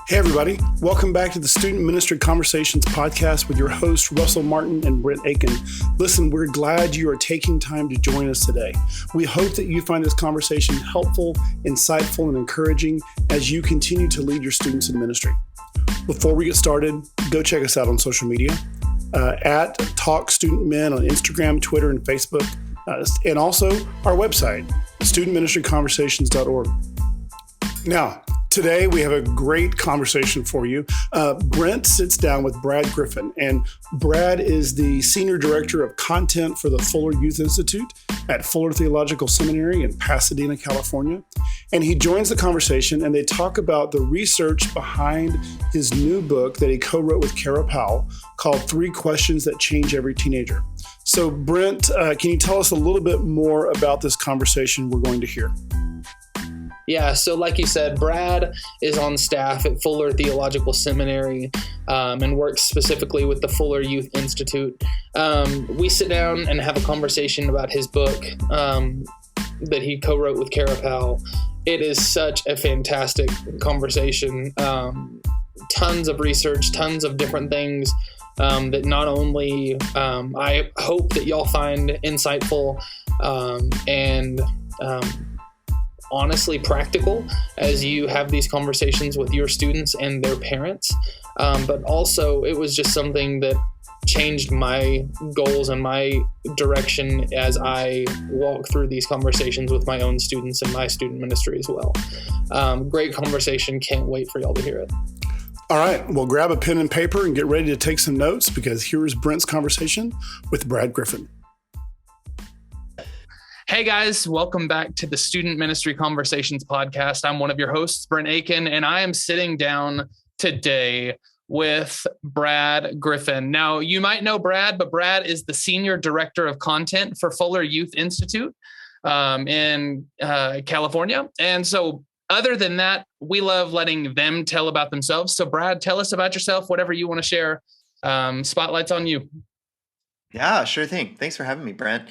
Hey everybody, welcome back to the Student Ministry Conversations podcast with your hosts Russell Martin and Brent Aiken. Listen, we're glad you are taking time to join us today. We hope that you find this conversation helpful, insightful, and encouraging as you continue to lead your students in ministry. Before we get started, go check us out on social media at Talk Student Men on Instagram, Twitter, and Facebook, and also our website, studentministryconversations.org. Now, today, we have a great conversation for you. Brent sits down with Brad Griffin, and Brad is the Senior Director of Content for the Fuller Youth Institute at Fuller Theological Seminary in Pasadena, California. And he joins the conversation, and they talk about the research behind his new book that he co-wrote with Kara Powell called 3 Questions That Change Every Teenager. So, Brent, can you tell us a little bit more about this conversation we're going to hear? Yeah, so like you said, Brad is on staff at Fuller Theological Seminary and works specifically with the Fuller Youth Institute. We sit down and have a conversation about his book that he co-wrote with Kara Powell. It is such a fantastic conversation. Tons of research, tons of different things that not only I hope that y'all find insightful and honestly practical as you have these conversations with your students and their parents. But also it was just something that changed my goals and my direction as I walk through these conversations with my own students and my student ministry as well. Great conversation. Can't wait for y'all to hear it. All right. Well, grab a pen and paper and get ready to take some notes because here's Brent's conversation with Brad Griffin. Hey guys, welcome back to the Student Ministry Conversations podcast. I'm one of your hosts, Brent Aiken, and I am sitting down today with Brad Griffin. Now, you might know Brad, but Brad is the Senior Director of Content for Fuller Youth Institute in California. And so other than that, we love letting them tell about themselves. So Brad, tell us about yourself, whatever you want to share. Spotlight's on you. Yeah, sure thing. Thanks for having me, Brent.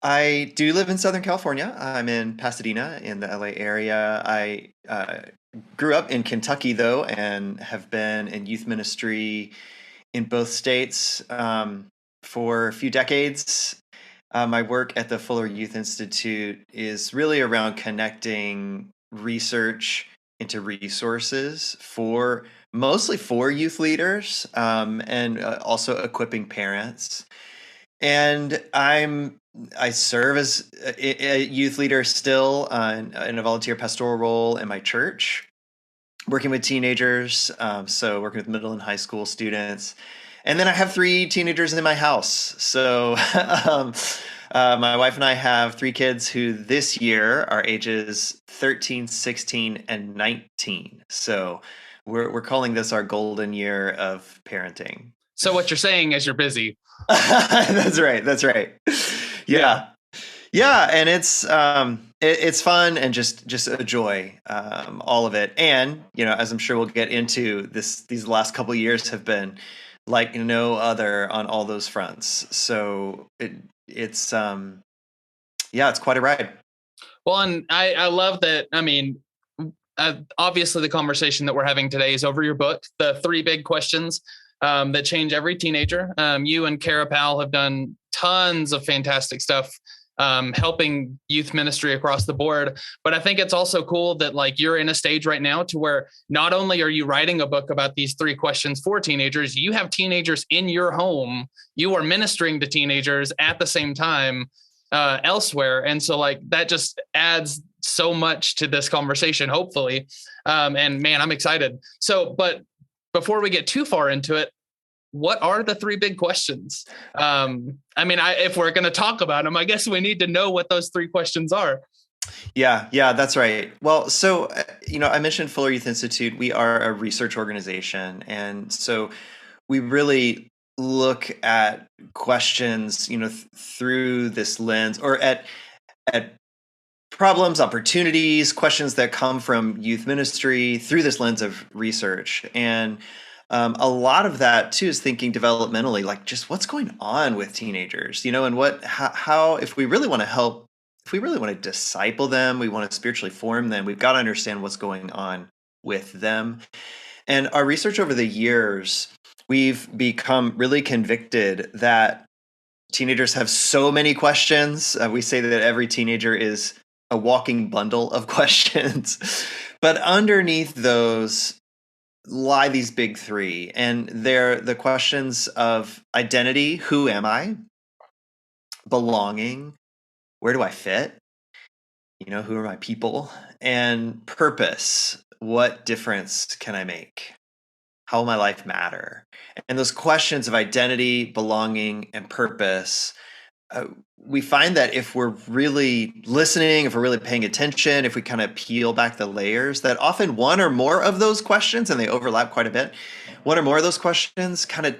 I do live in Southern California. I'm in Pasadena in the LA area. I grew up in Kentucky, though, and have been in youth ministry in both states for a few decades. My work at the Fuller Youth Institute is really around connecting research into resources mostly for youth leaders and also equipping parents. And I serve as a youth leader still in a volunteer pastoral role in my church, working with teenagers, so working with middle and high school students. And then I have 3 teenagers in my house. So my wife and I have 3 kids who this year are ages 13, 16, and 19. So we're calling this our golden year of parenting. So what you're saying is you're busy. That's right. Yeah. And it's fun and just a joy, all of it. And, as I'm sure we'll get into these last couple of years have been like no other on all those fronts. So it's quite a ride. Well, and I love that. I mean, obviously the conversation that we're having today is over your book, The 3 Big Questions that Change Every Teenager. You and Kara Powell have done tons of fantastic stuff helping youth ministry across the board. But I think it's also cool that you're in a stage right now to where not only are you writing a book about these 3 questions for teenagers, you have teenagers in your home. You are ministering to teenagers at the same time elsewhere. And so that just adds so much to this conversation, hopefully. And man, I'm excited. So, but before we get too far into it, what are the 3 big questions? If we're going to talk about them, I guess we need to know what those 3 questions are. Yeah, that's right. Well, so, I mentioned Fuller Youth Institute. We are a research organization. And so we really look at questions, through this lens or at problems, opportunities, questions that come from youth ministry through this lens of research. And a lot of that too is thinking developmentally, just what's going on with teenagers, and how, if we really want to help, if we really want to disciple them, we want to spiritually form them, we've got to understand what's going on with them. And our research over the years, we've become really convicted that teenagers have so many questions. We say that every teenager is a walking bundle of questions. But underneath those lie these big three. And they're the questions of identity: who am I? Belonging: where do I fit? Who are my people? And purpose: what difference can I make? How will my life matter? And those questions of identity, belonging, and purpose, we find that if we're really listening, if we're really paying attention, if we kind of peel back the layers, that often one or more of those questions, and they overlap quite a bit, one or more of those questions kind of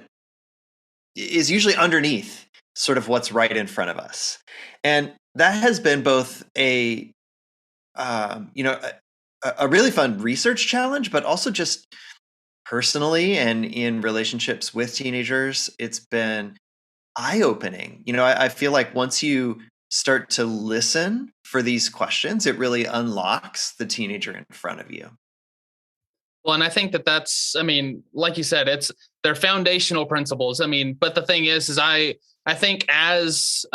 is usually underneath sort of what's right in front of us. And that has been both a really fun research challenge, but also just personally and in relationships with teenagers, it's been eye-opening. I feel like once you start to listen for these questions, it really unlocks the teenager in front of you. Well, and I think that's, like you said, they're foundational principles. But the thing is I think as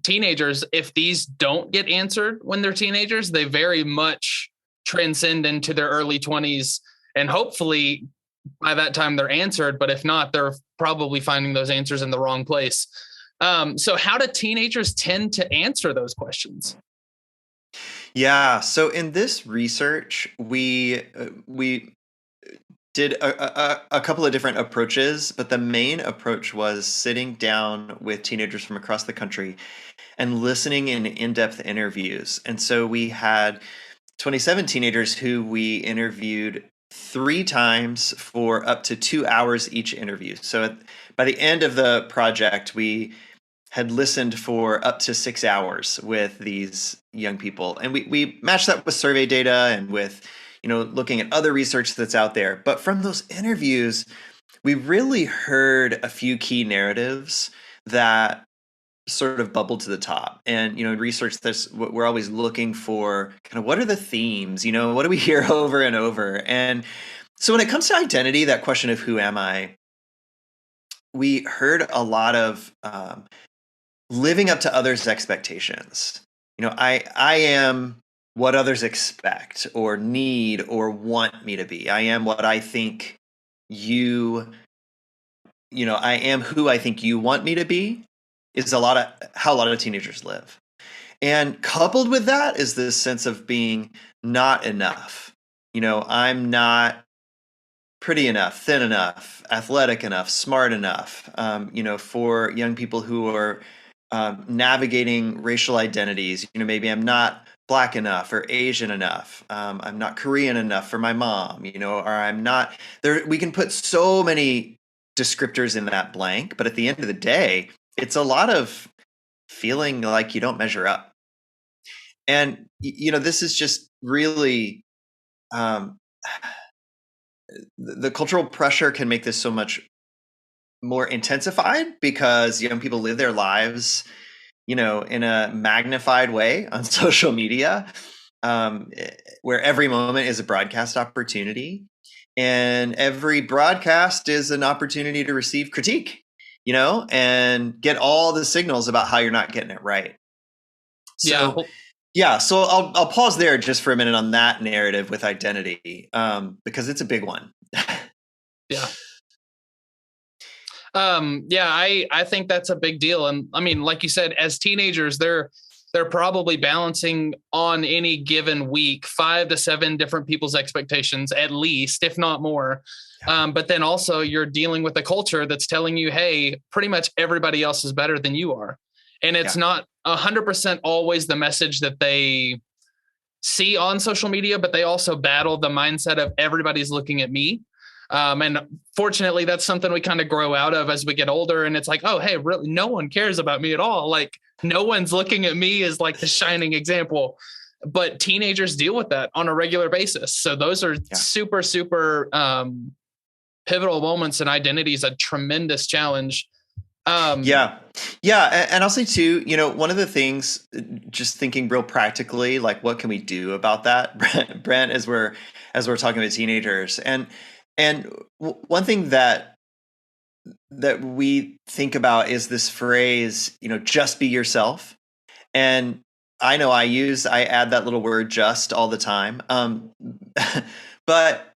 teenagers, if these don't get answered when they're teenagers, they very much transcend into their early 20s. And hopefully by that time they're answered. But if not, they're probably finding those answers in the wrong place. So how do teenagers tend to answer those questions? Yeah. So in this research, we did a couple of different approaches, but the main approach was sitting down with teenagers from across the country and listening in in-depth interviews. And so we had 27 teenagers who we interviewed 3 times for up to 2 hours each interview. So by the end of the project, we had listened for up to 6 hours with these young people. And we matched that with survey data and with, looking at other research that's out there. But from those interviews, we really heard a few key narratives that sort of bubbled to the top. And, in research, we're always looking for kind of what are the themes, what do we hear over and over? And so when it comes to identity, that question of who am I, we heard a lot of living up to others' expectations. I am what others expect or need or want me to be. I am what I think I am who I think you want me to be, is how a lot of teenagers live. And coupled with that is this sense of being not enough. I'm not pretty enough, thin enough, athletic enough, smart enough. For young people who are navigating racial identities, maybe I'm not Black enough or Asian enough. I'm not Korean enough for my mom, or I'm not there. We can put so many descriptors in that blank, but at the end of the day, it's a lot of feeling like you don't measure up. And, this is just really, the cultural pressure can make this so much more intensified because young people live their lives, in a magnified way on social media, where every moment is a broadcast opportunity. And every broadcast is an opportunity to receive critique, and get all the signals about how you're not getting it right. So, so I'll pause there just for a minute on that narrative with identity, because it's a big one. Yeah. I think that's a big deal. And like you said, as teenagers, they're probably balancing on any given week 5 to 7 different people's expectations, at least, if not more. But then also you're dealing with a culture that's telling you, hey, pretty much everybody else is better than you are. And it's not 100% always the message that they see on social media, but they also battle the mindset of everybody's looking at me. And fortunately, that's something we kind of grow out of as we get older. And it's like, oh, hey, really, no one cares about me at all. Like, no one's looking at me as like the shining example. But teenagers deal with that on a regular basis. So those are super, super pivotal moments, and identity is a tremendous challenge. Yeah. Yeah. And I'll say too, one of the things, just thinking real practically, like what can we do about that, Brent, as we're talking about teenagers, and one thing that we think about is this phrase, just be yourself. And I know I add that little word just all the time. But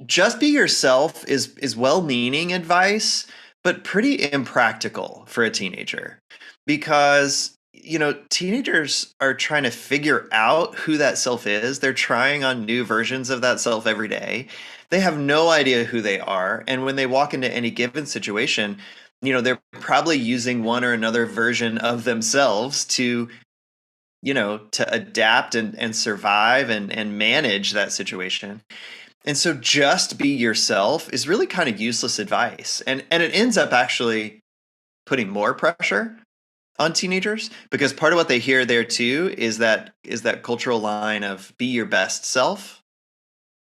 just be yourself is well-meaning advice, but pretty impractical for a teenager, because teenagers are trying to figure out who that self is. They're trying on new versions of that self every day. They have no idea who they are, and when they walk into any given situation, they're probably using one or another version of themselves to adapt and survive and manage that situation. And so just be yourself is really kind of useless advice. And it ends up actually putting more pressure on teenagers, because part of what they hear there too is that cultural line of be your best self,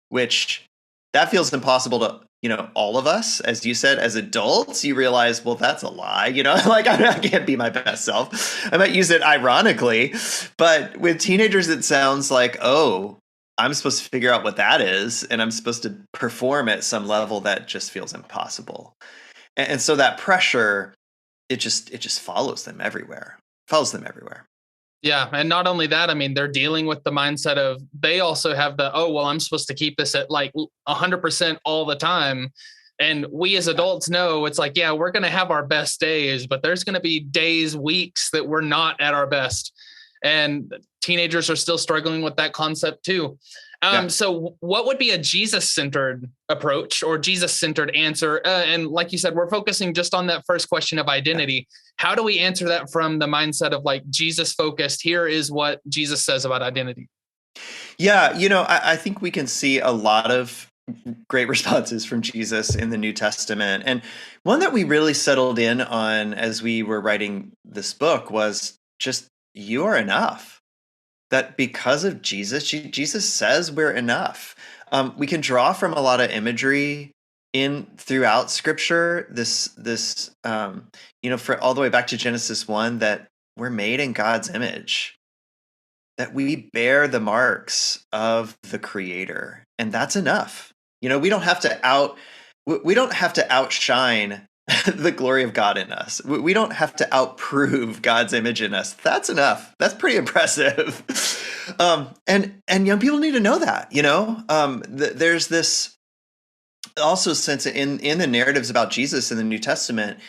which that feels impossible to, all of us. As you said, as adults, you realize, well, that's a lie, like I can't be my best self. I might use it ironically, but with teenagers, it sounds like, oh, I'm supposed to figure out what that is, and I'm supposed to perform at some level that just feels impossible. And so that pressure, it just follows them everywhere. Yeah. And not only that, I mean, they're dealing with the mindset of, they also have oh, well, I'm supposed to keep this at like 100% all the time. And we as adults know it's like, yeah, we're going to have our best days, but there's going to be days, weeks that we're not at our best. And teenagers are still struggling with that concept too. So what would be a Jesus-centered approach or Jesus-centered answer? And like you said, we're focusing just on that first question of identity. How do we answer that from the mindset of like Jesus-focused? Here is what Jesus says about identity. Yeah, I think we can see a lot of great responses from Jesus in the New Testament. And one that we really settled in on as we were writing this book was just, you are enough. That because of Jesus, Jesus says we're enough. We can draw from a lot of imagery throughout Scripture. This for all the way back to Genesis 1, that we're made in God's image, that we bear the marks of the Creator, and that's enough. We don't have to outshine the glory of God in us. We don't have to outprove God's image in us. That's enough. That's pretty impressive. And young people need to know that, there's this also sense in the narratives about Jesus in the New Testament.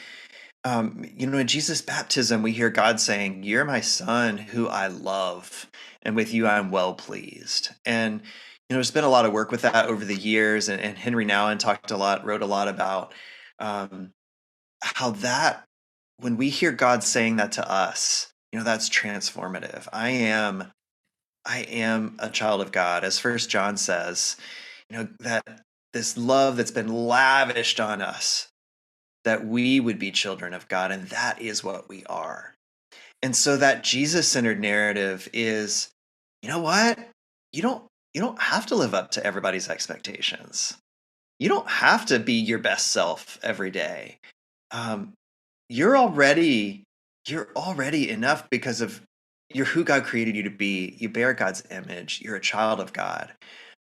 In Jesus' baptism, we hear God saying, "You're my son who I love, and with you I'm well pleased." And there's been a lot of work with that over the years, and Henry Nouwen wrote a lot about how that, when we hear God saying that to us, that's transformative. I am a child of God, as First John says, that this love that's been lavished on us, that we would be children of God, and that is what we are. And so that Jesus-centered narrative is, you know what? You don't have to live up to everybody's expectations. You don't have to be your best self every day. You're already enough because of you're who God created you to be. You bear God's image. You're a child of God.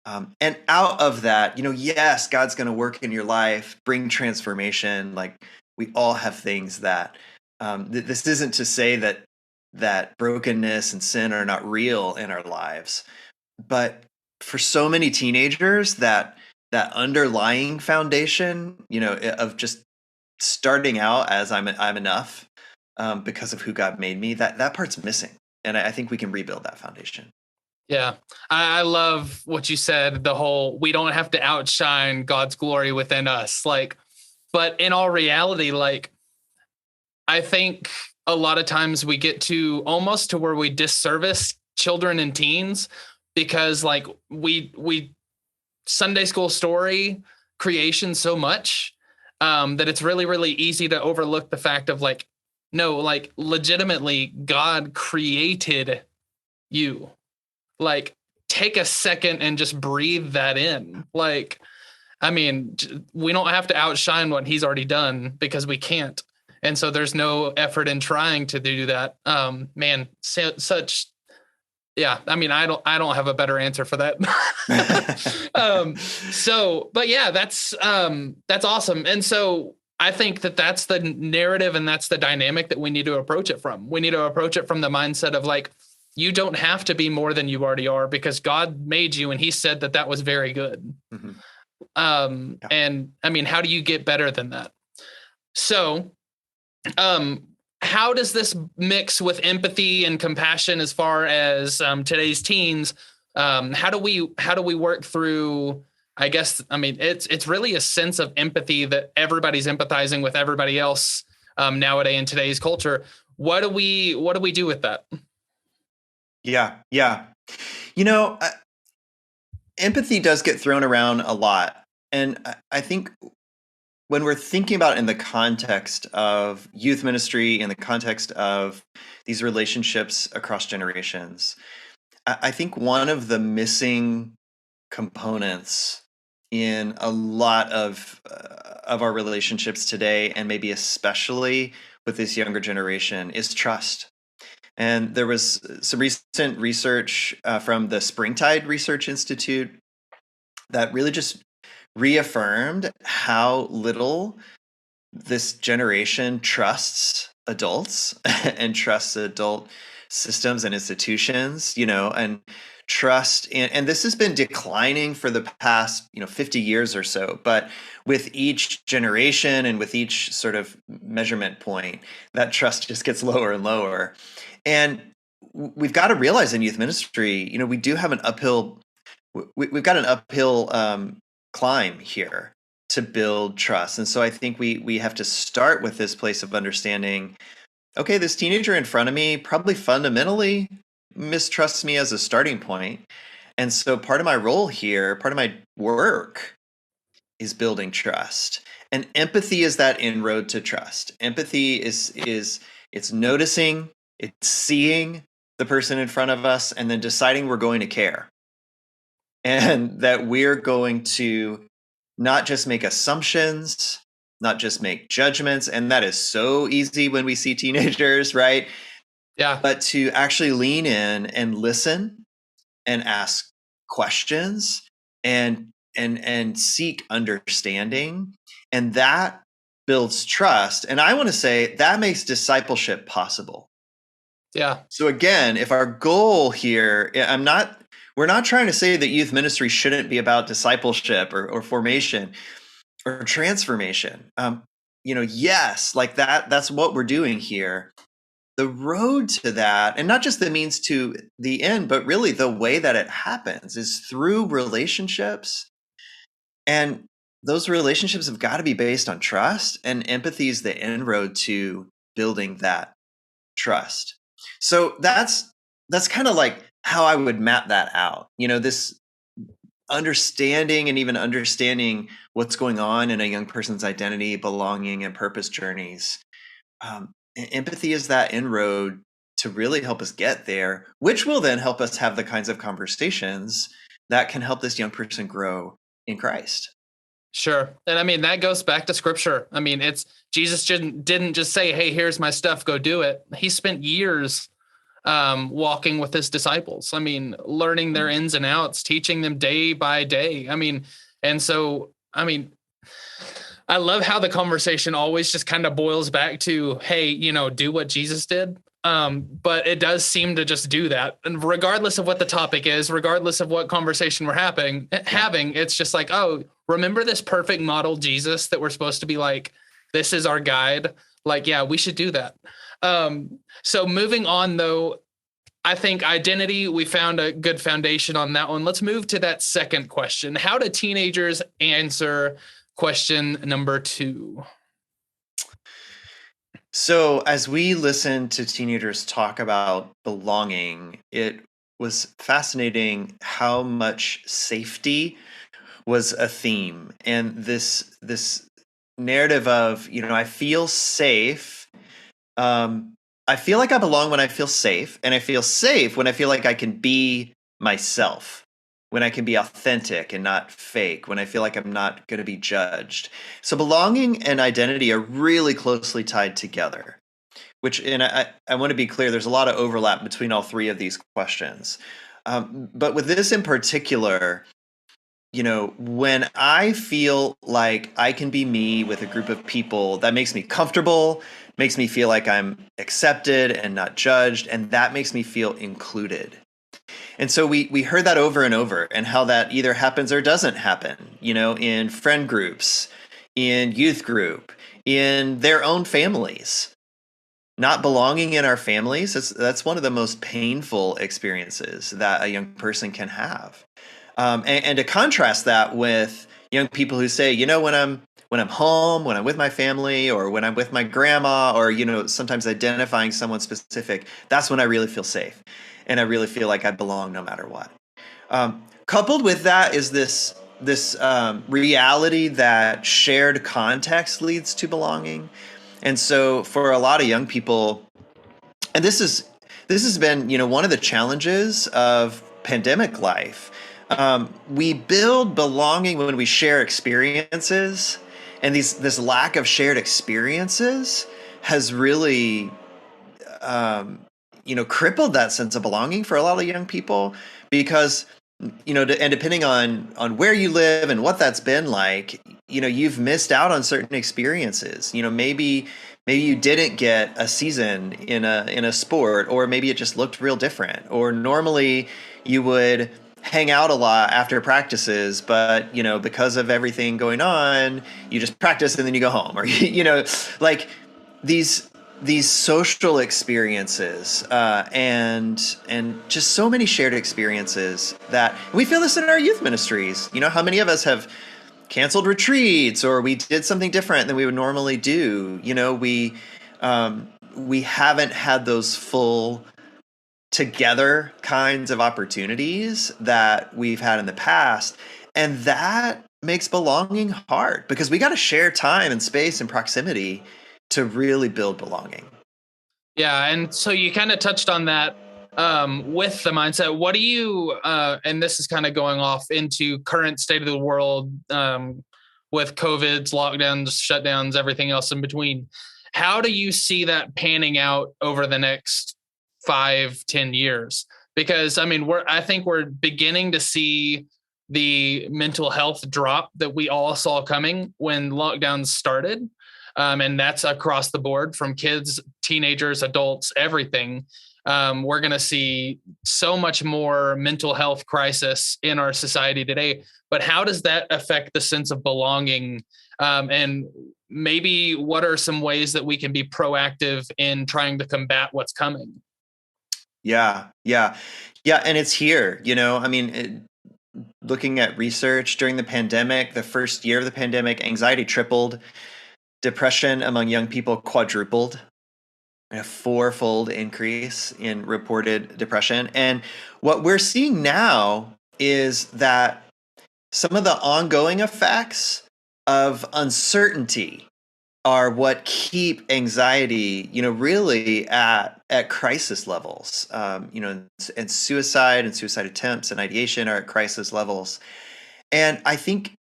And out of that, yes, God's going to work in your life, bring transformation. Like, we all have things that this isn't to say that brokenness and sin are not real in our lives. But for so many teenagers, that underlying foundation, of just starting out as I'm enough because of who God made me, that part's missing. And I think we can rebuild that foundation. Yeah, I love what you said, the whole, we don't have to outshine God's glory within us. But in all reality, I think a lot of times we get to almost to where we disservice children and teens, because we Sunday school story creation so much that it's really, really easy to overlook the fact of no, legitimately God created you. Take a second and just breathe that in. We don't have to outshine what he's already done, because we can't. And so there's no effort in trying to do that. Man, such, yeah, I mean, I don't have a better answer for that. But yeah, that's awesome. And so I think that that's the narrative and that's the dynamic that we need to approach it from. We need to approach it from the mindset of like, you don't have to be more than you already are because God made you and he said that that was very good. Mm-hmm. And I mean, how do you get better than that? So, how does this mix with empathy and compassion as far as today's teens? How do we work through? I guess I mean it's really a sense of empathy that everybody's empathizing with everybody else nowadays in today's culture. What do we do with that? Yeah. Empathy does get thrown around a lot, and I think when we're thinking about it in the context of youth ministry, in the context of these relationships across generations, I think one of the missing components in a lot of our relationships today, and maybe especially with this younger generation, is trust. And there was some recent research from the Springtide Research Institute that really just reaffirmed how little this generation trusts adults and trusts adult systems and institutions, and trust. And this has been declining for the past, 50 years or so. But with each generation and with each sort of measurement point, that trust just gets lower and lower. And we've got to realize in youth ministry, we do have an uphill, we've got an uphill climb here to build trust. And so I think we have to start with this place of understanding, okay, this teenager in front of me probably fundamentally mistrusts me as a starting point. And so part of my role here, part of my work is building trust. And empathy is that inroad to trust. Empathy is it's noticing, it's seeing the person in front of us and then deciding we're going to care. And that we're going to not just make assumptions, not just make judgments. And that is so easy when we see teenagers, right? Yeah. But to actually lean in and listen and ask questions and seek understanding. And that builds trust. And I want to say that makes discipleship possible. Yeah. So again, if our goal here, we're not trying to say that youth ministry shouldn't be about discipleship or formation or transformation. Yes, like that's what we're doing here. The road to that, and not just the means to the end, but really the way that it happens is through relationships. And those relationships have got to be based on trust, and empathy is the inroad to building that trust. So that's kind of like how I would map that out. This understanding and even understanding what's going on in a young person's identity, belonging, and purpose journeys. Empathy is that inroad to really help us get there, which will then help us have the kinds of conversations that can help this young person grow in Christ. Sure. And I mean, that goes back to scripture. I mean, Jesus didn't just say, hey, here's my stuff, go do it. He spent years walking with his disciples. I mean, learning their ins and outs, teaching them day by day. I mean, and so, I mean, I love how the conversation always just kind of boils back to, hey, do what Jesus did. But it does seem to just do that. And regardless of what the topic is, regardless of what conversation we're having, it's just like, oh, remember this perfect model Jesus that we're supposed to be like, this is our guide. Like, yeah, we should do that. So moving on, though, I think identity, we found a good foundation on that one. Let's move to that second question. How do teenagers answer question number 2? So as we listen to teenagers talk about belonging, it was fascinating how much safety was a theme. And this narrative of, I feel safe. I feel like I belong when I feel safe, and I feel safe when I feel like I can be myself. when I can be authentic and not fake, when I feel like I'm not going to be judged. So belonging and identity are really closely tied together, which, and I want to be clear, there's a lot of overlap between all three of these questions. But with this in particular, when I feel like I can be me with a group of people, that makes me comfortable, makes me feel like I'm accepted and not judged, and that makes me feel included. And so we heard that over and over, and how that either happens or doesn't happen, in friend groups, in youth group, in their own families. Not belonging in our families, that's one of the most painful experiences that a young person can have. And to contrast that with young people who say, when I'm home, when I'm with my family, or when I'm with my grandma, or sometimes identifying someone specific, that's when I really feel safe, and I really feel like I belong no matter what. Coupled with that is this reality that shared context leads to belonging. And so for a lot of young people, and this has been one of the challenges of pandemic life. We build belonging when we share experiences, and this lack of shared experiences has really crippled that sense of belonging for a lot of young people, because and depending on where you live and what that's been like, you've missed out on certain experiences. Maybe you didn't get a season in a sport, or maybe it just looked real different. Or normally you would hang out a lot after practices, but because of everything going on, you just practice and then you go home, or like these social experiences, and just so many shared experiences that we feel this in our youth ministries. How many of us have canceled retreats, or we did something different than we would normally do? We haven't had those full together kinds of opportunities that we've had in the past. And that makes belonging hard, because we got to share time and space and proximity to really build belonging. Yeah. And so you kind of touched on that with the mindset. What do you, and this is kind of going off into current state of the world with COVID's lockdowns, shutdowns, everything else in between. How do you see that panning out over the next 5-10 years? Because I think we're beginning to see the mental health drop that we all saw coming when lockdowns started. And that's across the board, from kids, teenagers, adults, everything. We're going to see so much more mental health crisis in our society today. But how does that affect the sense of belonging? And maybe what are some ways that we can be proactive in trying to combat what's coming? Yeah. And it's here, looking at research during the pandemic, the first year of the pandemic, anxiety tripled, depression among young people quadrupled, a 4-fold increase in reported depression. And what we're seeing now is that some of the ongoing effects of uncertainty are what keep anxiety, really at crisis levels. And suicide attempts and ideation are at crisis levels. And I think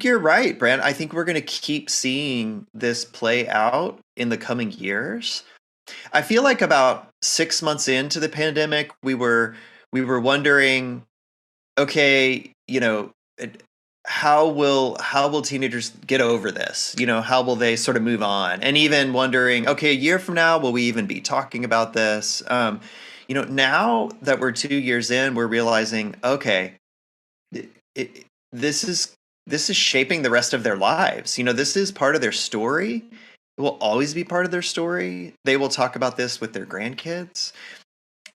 you're right, Brent. I think we're going to keep seeing this play out in the coming years. I feel like about 6 months into the pandemic, we were wondering, okay, how will teenagers get over this? How will they sort of move on? And even wondering, okay, a year from now, will we even be talking about this? Now that we're 2 years in, we're realizing, okay, this is shaping the rest of their lives. This is part of their story. It will always be part of their story. They will talk about this with their grandkids.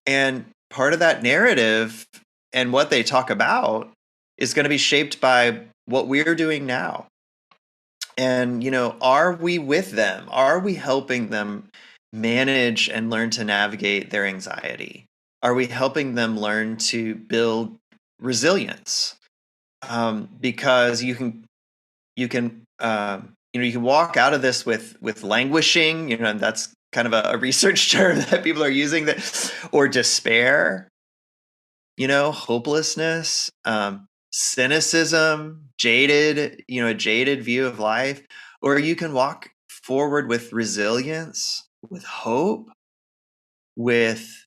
And part of that narrative and what they talk about is going to be shaped by what we're doing now. And, are we with them? Are we helping them manage and learn to navigate their anxiety? Are we helping them learn to build resilience? Because you can walk out of this with languishing, and that's kind of a research term that people are using, that, or despair. hopelessness, cynicism, a jaded view of life, or you can walk forward with resilience, with hope, with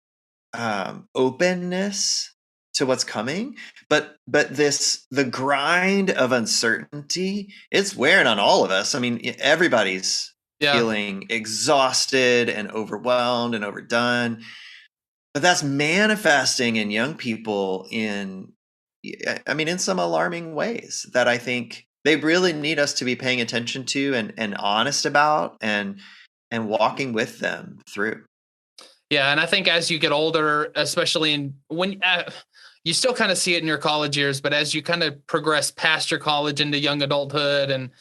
openness to what's coming. But the grind of uncertainty, it's wearing on all of us. I mean, everybody's feeling exhausted and overwhelmed and overdone. But that's manifesting in young people in some alarming ways that I think they really need us to be paying attention to and honest about and walking with them through. Yeah, and I think as you get older, especially when you still kind of see it in your college years, but as you kind of progress past your college into young adulthood and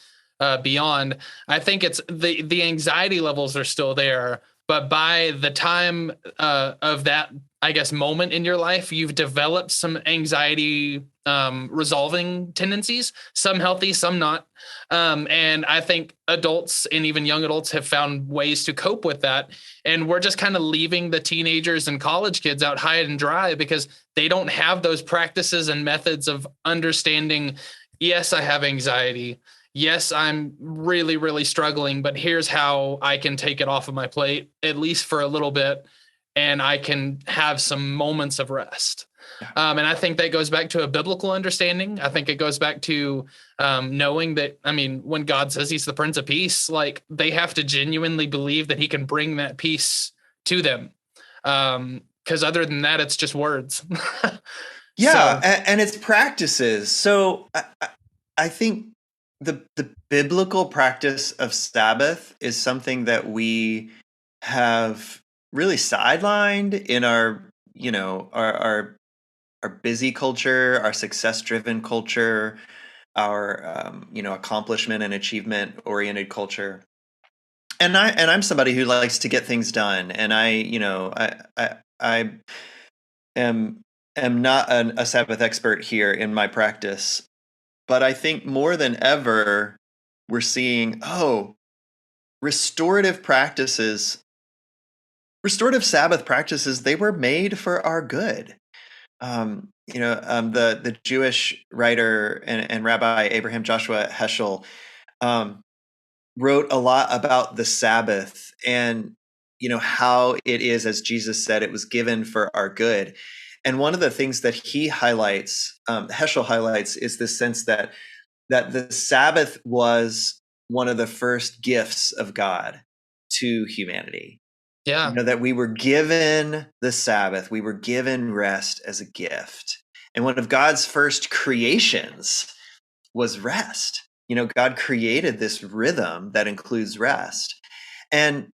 beyond, I think it's the anxiety levels are still there. But by the time of that, I guess, moment in your life, you've developed some anxiety resolving tendencies, some healthy, some not. And I think adults and even young adults have found ways to cope with that. And we're just kind of leaving the teenagers and college kids out high and dry because they don't have those practices and methods of understanding, yes, I have anxiety. Yes, I'm really, really struggling, but here's how I can take it off of my plate, at least for a little bit, and I can have some moments of rest. And I think that goes back to a biblical understanding. I think it goes back to knowing that, when God says he's the Prince of Peace, like they have to genuinely believe that he can bring that peace to them. Because other than that, it's just words. And it's practices. So I think the biblical practice of Sabbath is something that we have really sidelined in our busy culture, our success-driven culture, our accomplishment and achievement-oriented culture. And I'm somebody who likes to get things done, and I am not a Sabbath expert here in my practice, but I think more than ever we're seeing restorative Sabbath practices. They were made for our good. The Jewish writer and Rabbi Abraham Joshua Heschel wrote a lot about the Sabbath and how it is, as Jesus said, it was given for our good. And one of the things that he highlights, Heschel highlights, is the sense that the Sabbath was one of the first gifts of God to humanity. Yeah. That we were given the Sabbath, we were given rest as a gift. And one of God's first creations was rest. God created this rhythm that includes rest. And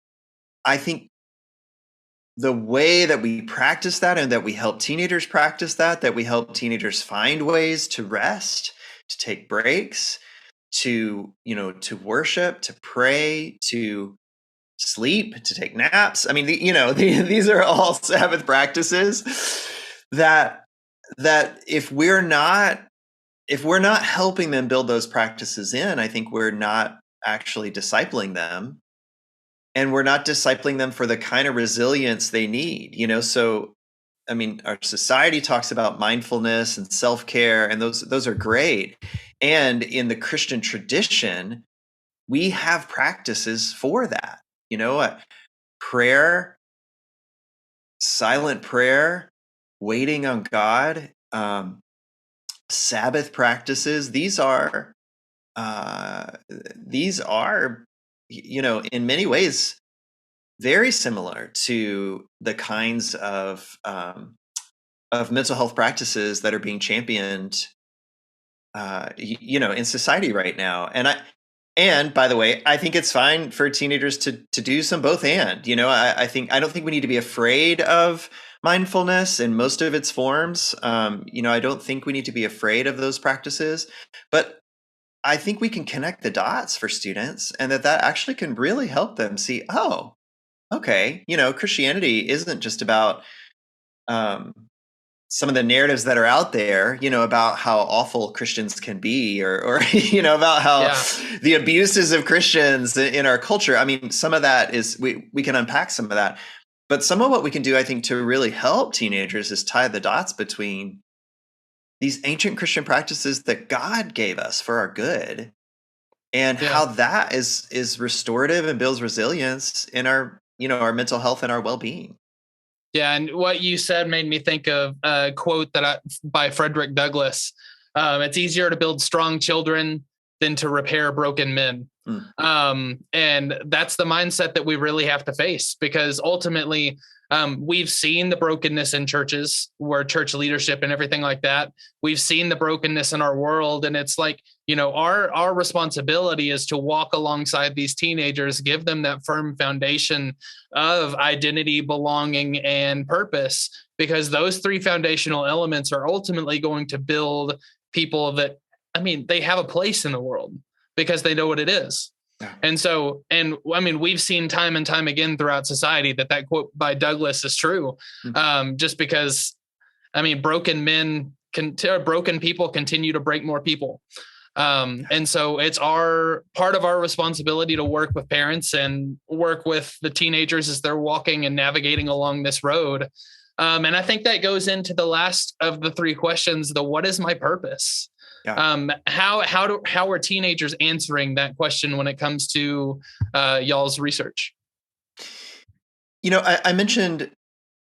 I think the way that we practice that and that we help teenagers practice that we help teenagers find ways to rest, to take breaks, to worship, to pray, to sleep, to take naps. These are all Sabbath practices that if we're not helping them build those practices in, I think we're not actually discipling them, and we're not discipling them for the kind of resilience they need. So our society talks about mindfulness and self-care, and those are great. And in the Christian tradition, we have practices for that. Prayer, silent prayer, waiting on God, Sabbath practices. These are in many ways very similar to the kinds of mental health practices that are being championed in society right now. And by the way, I think it's fine for teenagers to do some both and. I don't think we need to be afraid of mindfulness in most of its forms. I don't think we need to be afraid of those practices, but I think we can connect the dots for students, and that actually can really help them see, okay, Christianity isn't just about some of the narratives that are out there, about how awful Christians can be, or about how the abuses of Christians in our culture. Some of that is, we can unpack some of that, But some of what we can do, I think, to really help teenagers is tie the dots between these ancient Christian practices that God gave us for our good, and how that is restorative and builds resilience in our, our mental health and our well-being. Yeah, and what you said made me think of a quote by Frederick Douglass. It's easier to build strong children than to repair broken men. And that's the mindset that we really have to face, because ultimately we've seen the brokenness in churches, where church leadership and everything like that. We've seen the brokenness in our world. And it's like, our responsibility is to walk alongside these teenagers, give them that firm foundation of identity, belonging, and purpose, because those three foundational elements are ultimately going to build people that, they have a place in the world because they know what it is. Yeah. And we've seen time and time again throughout society that quote by Douglass is true. Just because, broken people continue to break more people. And so it's part of our responsibility to work with parents and work with the teenagers as they're walking and navigating along this road. And I think that goes into the last of the three questions, what is my purpose? Yeah. How are teenagers answering that question when it comes to y'all's research? I mentioned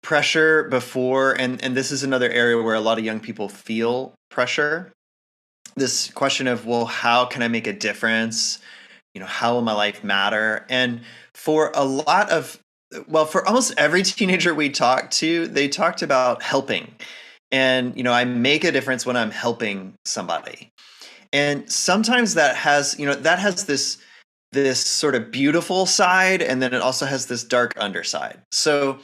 pressure before, and this is another area where a lot of young people feel pressure. This question of, well, how can I make a difference? How will my life matter? And for almost every teenager we talked to, they talked about helping. And, I make a difference when I'm helping somebody. And sometimes that has this sort of beautiful side, and then it also has this dark underside. So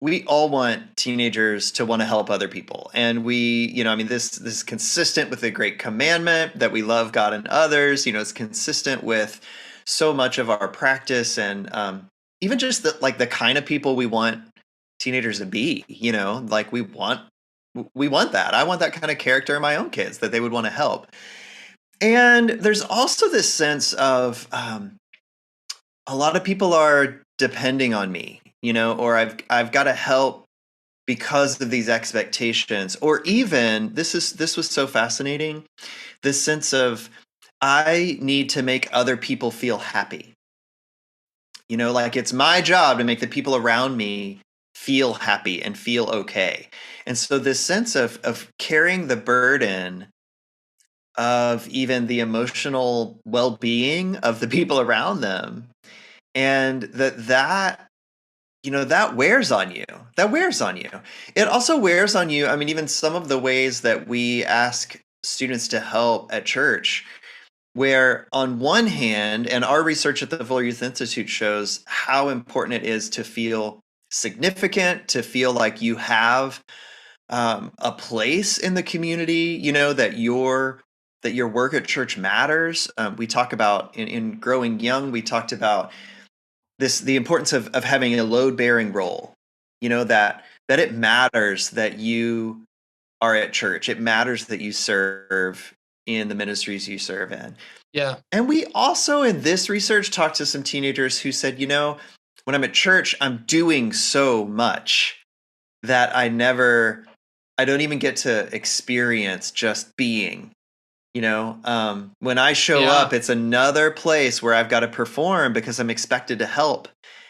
we all want teenagers to want to help other people. And this is consistent with the great commandment that we love God and others. It's consistent with so much of our practice, and even just the kind of people we want teenagers to be, we want that. I want that kind of character in my own kids, that they would want to help. And there's also this sense of a lot of people are depending on me, or I've got to help because of these expectations, or even this was so fascinating, this sense of I need to make other people feel happy. It's my job to make the people around me feel happy and feel okay. And so this sense of carrying the burden of even the emotional well-being of the people around them, and that wears on you. That wears on you. It also wears on you. Even some of the ways that we ask students to help at church, where on one hand, and our research at the Fuller Youth Institute shows how important it is to feel significant, to feel like you have a place in the community, that your work at church matters. We talk about in Growing Young, we talked about the importance of having a load-bearing role, that it matters that you are at church. It matters that you serve in the ministries you serve in. Yeah. And we also, in this research, talked to some teenagers who said, when I'm at church, I'm doing so much that I don't even get to experience just being. When I show up, it's another place where I've got to perform because I'm expected to help,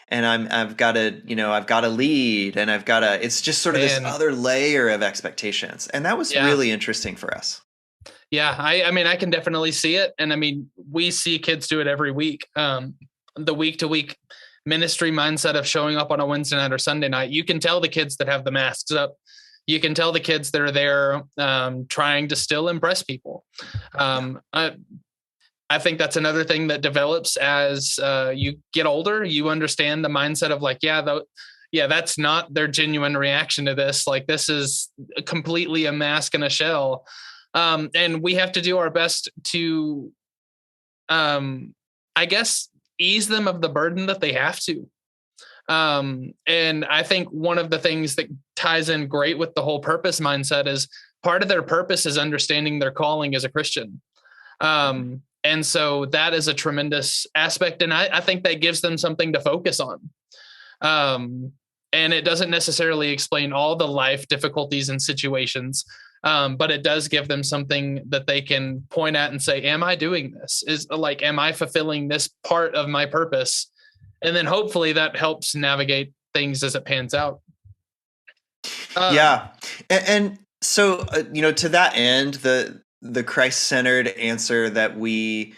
and I've got to lead, and it's just sort of this other layer of expectations. And that was really interesting for us. Yeah. I can definitely see it. And we see kids do it every week. The week to week ministry mindset of showing up on a Wednesday night or Sunday night, you can tell the kids that have the masks up. You can tell the kids that are there trying to still impress people. I think that's another thing that develops as you get older. You understand the mindset of that's not their genuine reaction to this. This is completely a mask and a shell. And we have to do our best to, ease them of the burden that they have to. And I think one of the things that ties in great with the whole purpose mindset is part of their purpose is understanding their calling as a Christian. And so that is a tremendous aspect. And I think that gives them something to focus on. And it doesn't necessarily explain all the life difficulties and situations, but it does give them something that they can point at and say, am I doing this? Am I fulfilling this part of my purpose? And then hopefully that helps navigate things as it pans out. Yeah. And so, to that end, the Christ-centered answer that we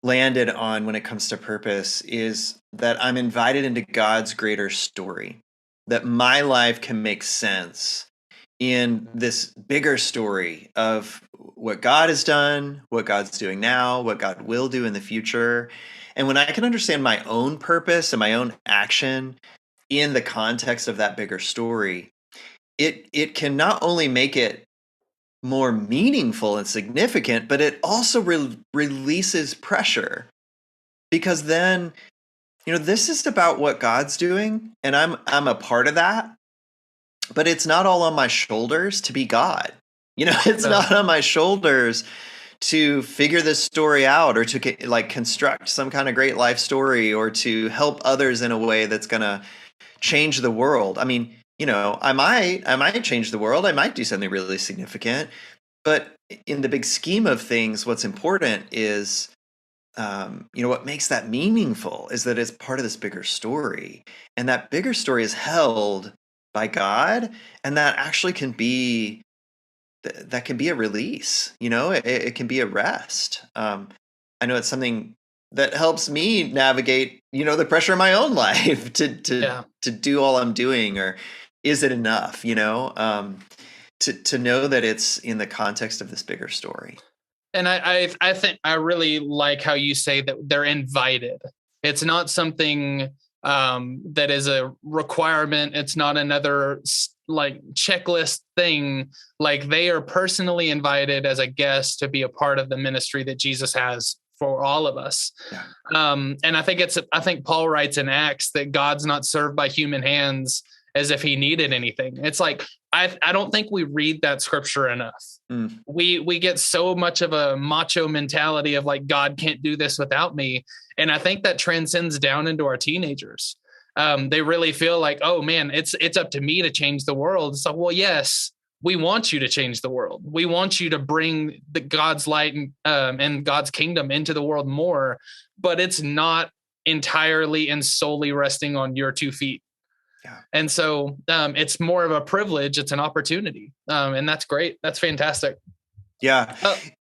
landed on when it comes to purpose is that I'm invited into God's greater story, that my life can make sense in this bigger story of what God has done, what God's doing now, what God will do in the future. And when I can understand my own purpose and my own action in the context of that bigger story, it can not only make it more meaningful and significant, but it also releases pressure, because then, this is about what God's doing and I'm a part of that, but it's not all on my shoulders to be God. It's not on my shoulders to figure this story out, or to construct some kind of great life story, or to help others in a way that's going to change the world. I mean, I might change the world. I might do something really significant, but in the big scheme of things, what's important is, what makes that meaningful is that it's part of this bigger story, and that bigger story is held by God, and that actually can be a release. It can be a rest. I know it's something that helps me navigate, the pressure in my own life to do all I'm doing, or is it enough? To know that it's in the context of this bigger story. And I think I really like how you say that they're invited. It's not something that is a requirement. It's not another checklist thing. Like, they are personally invited as a guest to be a part of the ministry that Jesus has for all of us. Yeah. And I think Paul writes in Acts that God's not served by human hands as if he needed anything. It's like, I don't think we read that scripture enough. We get so much of a macho mentality of like, God can't do this without me. And I think that transcends down into our teenagers. They really feel like, oh man, it's up to me to change the world. So, well, yes, we want you to change the world. We want you to bring God's light and God's kingdom into the world more, but it's not entirely and solely resting on your 2 feet. Yeah. And so it's more of a privilege. It's an opportunity. And that's great. That's fantastic. Yeah.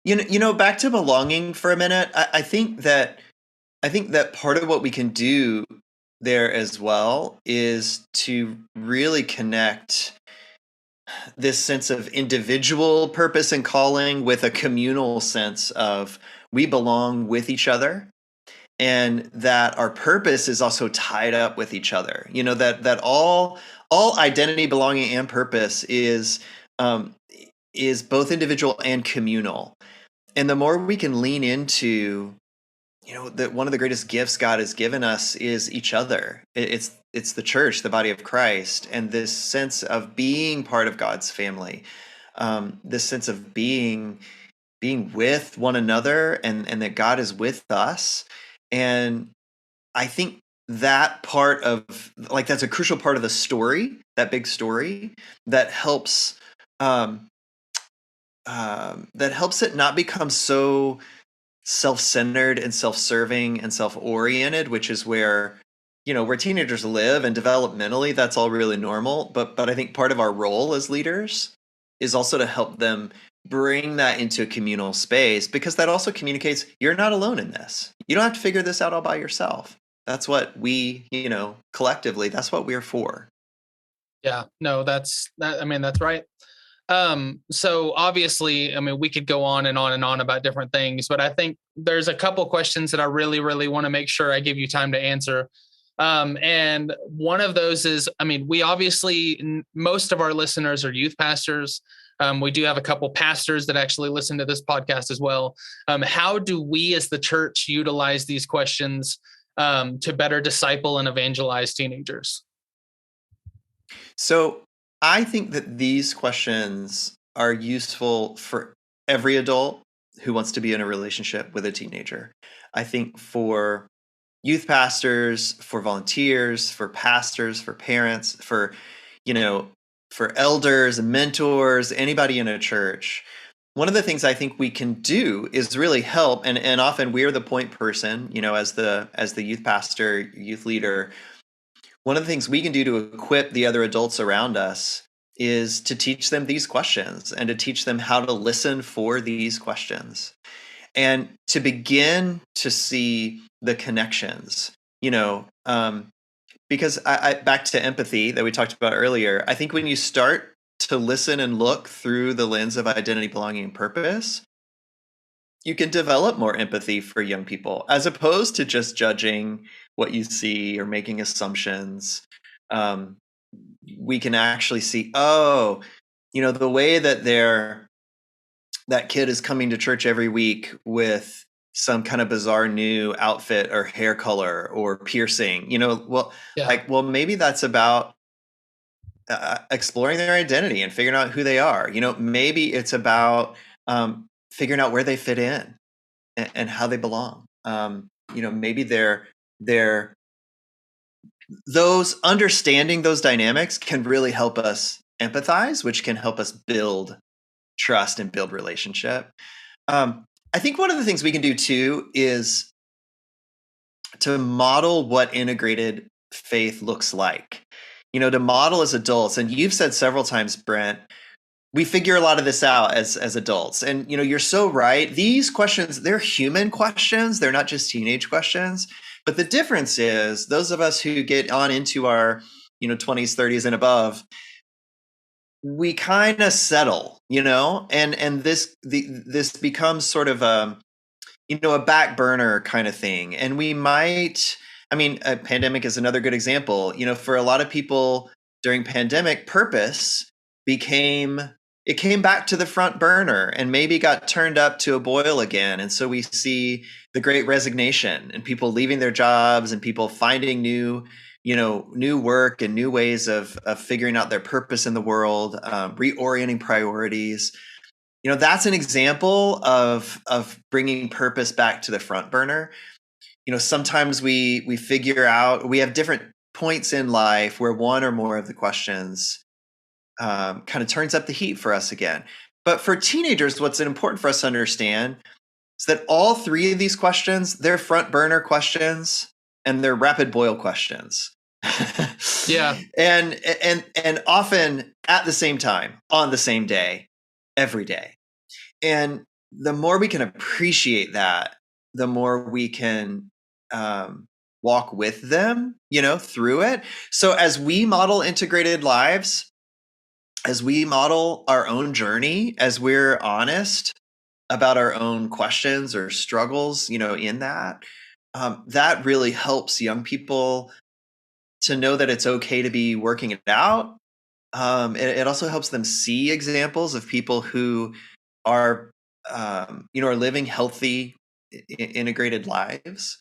Back to belonging for a minute. I think that part of what we can do there as well is to really connect this sense of individual purpose and calling with a communal sense of we belong with each other, and that our purpose is also tied up with each other. That all identity, belonging, and purpose is both individual and communal. And the more we can lean into, that one of the greatest gifts God has given us is each other. It's the church, the body of Christ, and this sense of being part of God's family, this sense of being with one another, and that God is with us. And I think that part of that's a crucial part of the story, that big story that helps it not become so self-centered and self-serving and self-oriented, which is where teenagers live, and developmentally that's all really normal. But I think part of our role as leaders is also to help them bring that into a communal space, because that also communicates you're not alone in this. You don't have to figure this out all by yourself. That's what we, collectively, that's what we're for. Yeah, no, that's right. So obviously, we could go on and on and on about different things, but I think there's a couple questions that I really, really want to make sure I give you time to answer. And one of those is, we obviously, most of our listeners are youth pastors. We do have a couple pastors that actually listen to this podcast as well. How do we as the church utilize these questions to better disciple and evangelize teenagers? So I think that these questions are useful for every adult who wants to be in a relationship with a teenager. I think for youth pastors, for volunteers, for pastors, for parents, for, for elders and mentors, anybody in a church. One of the things I think we can do is really help, and often we're the point person, as the youth pastor, youth leader. One of the things we can do to equip the other adults around us is to teach them these questions and to teach them how to listen for these questions and to begin to see the connections, because I back to empathy that we talked about earlier. I think when you start to listen and look through the lens of identity, belonging, and purpose, you can develop more empathy for young people as opposed to just judging what you see or making assumptions. We can actually see, the way that that kid is coming to church every week with some kind of bizarre new outfit or hair color or piercing, maybe that's about exploring their identity and figuring out who they are. Maybe it's about figuring out where they fit in and how they belong. Maybe they're those understanding those dynamics can really help us empathize, which can help us build trust and build relationship. I think one of the things we can do too is to model what integrated faith looks like. To model as adults, and you've said several times, Brent, we figure a lot of this out as adults. And you're so right. These questions, they're human questions. They're not just teenage questions. But the difference is those of us who get on into our 20s, 30s and above, we kind of settle, and this becomes sort of a back burner kind of thing. And we might, a pandemic is another good example. For a lot of people during pandemic, purpose came back to the front burner and maybe got turned up to a boil again. And so we see the Great Resignation and people leaving their jobs and people finding new work and new ways of figuring out their purpose in the world, reorienting priorities. That's an example of bringing purpose back to the front burner. Sometimes we figure out, we have different points in life where one or more of the questions kind of turns up the heat for us again. But for teenagers, what's important for us to understand is that all three of these questions, they're front burner questions and they're rapid boil questions. Yeah. And often at the same time, on the same day, every day. And the more we can appreciate that, the more we can walk with them, through it. So as we model integrated lives, as we model our own journey, as we're honest about our own questions or struggles, in that, that really helps young people to know that it's okay to be working it out. It also helps them see examples of people who are, are living healthy, integrated lives.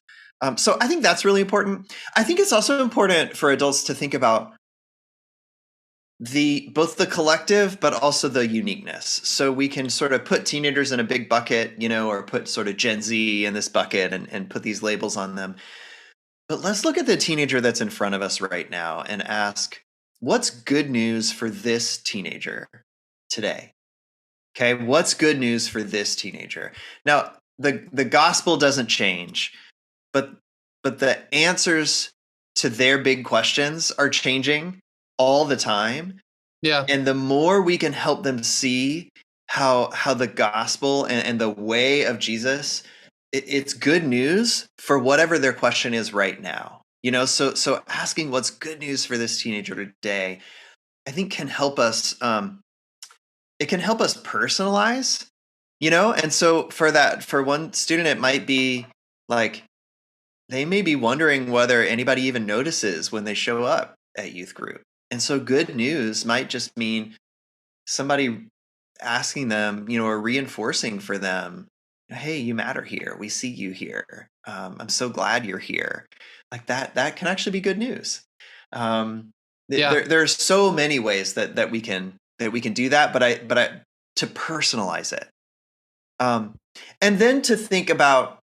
So I think that's really important. I think it's also important for adults to think about both the collective, but also the uniqueness. So we can sort of put teenagers in a big bucket, or put sort of Gen Z in this bucket and put these labels on them. But let's look at the teenager that's in front of us right now and ask, what's good news for this teenager today? Okay, what's good news for this teenager? Now, the gospel doesn't change, but the answers to their big questions are changing all the time. Yeah. And the more we can help them see how the gospel and the way of Jesus, it's good news for whatever their question is right now. So asking what's good news for this teenager today, I think can help us. It can help us personalize, and so for one student, it might be like they may be wondering whether anybody even notices when they show up at youth group. And so good news might just mean somebody asking them, or reinforcing for them, hey, you matter here. We see you here. I'm so glad you're here. Like that can actually be good news. There's so many ways that we can do that, but I to personalize it. And then to think about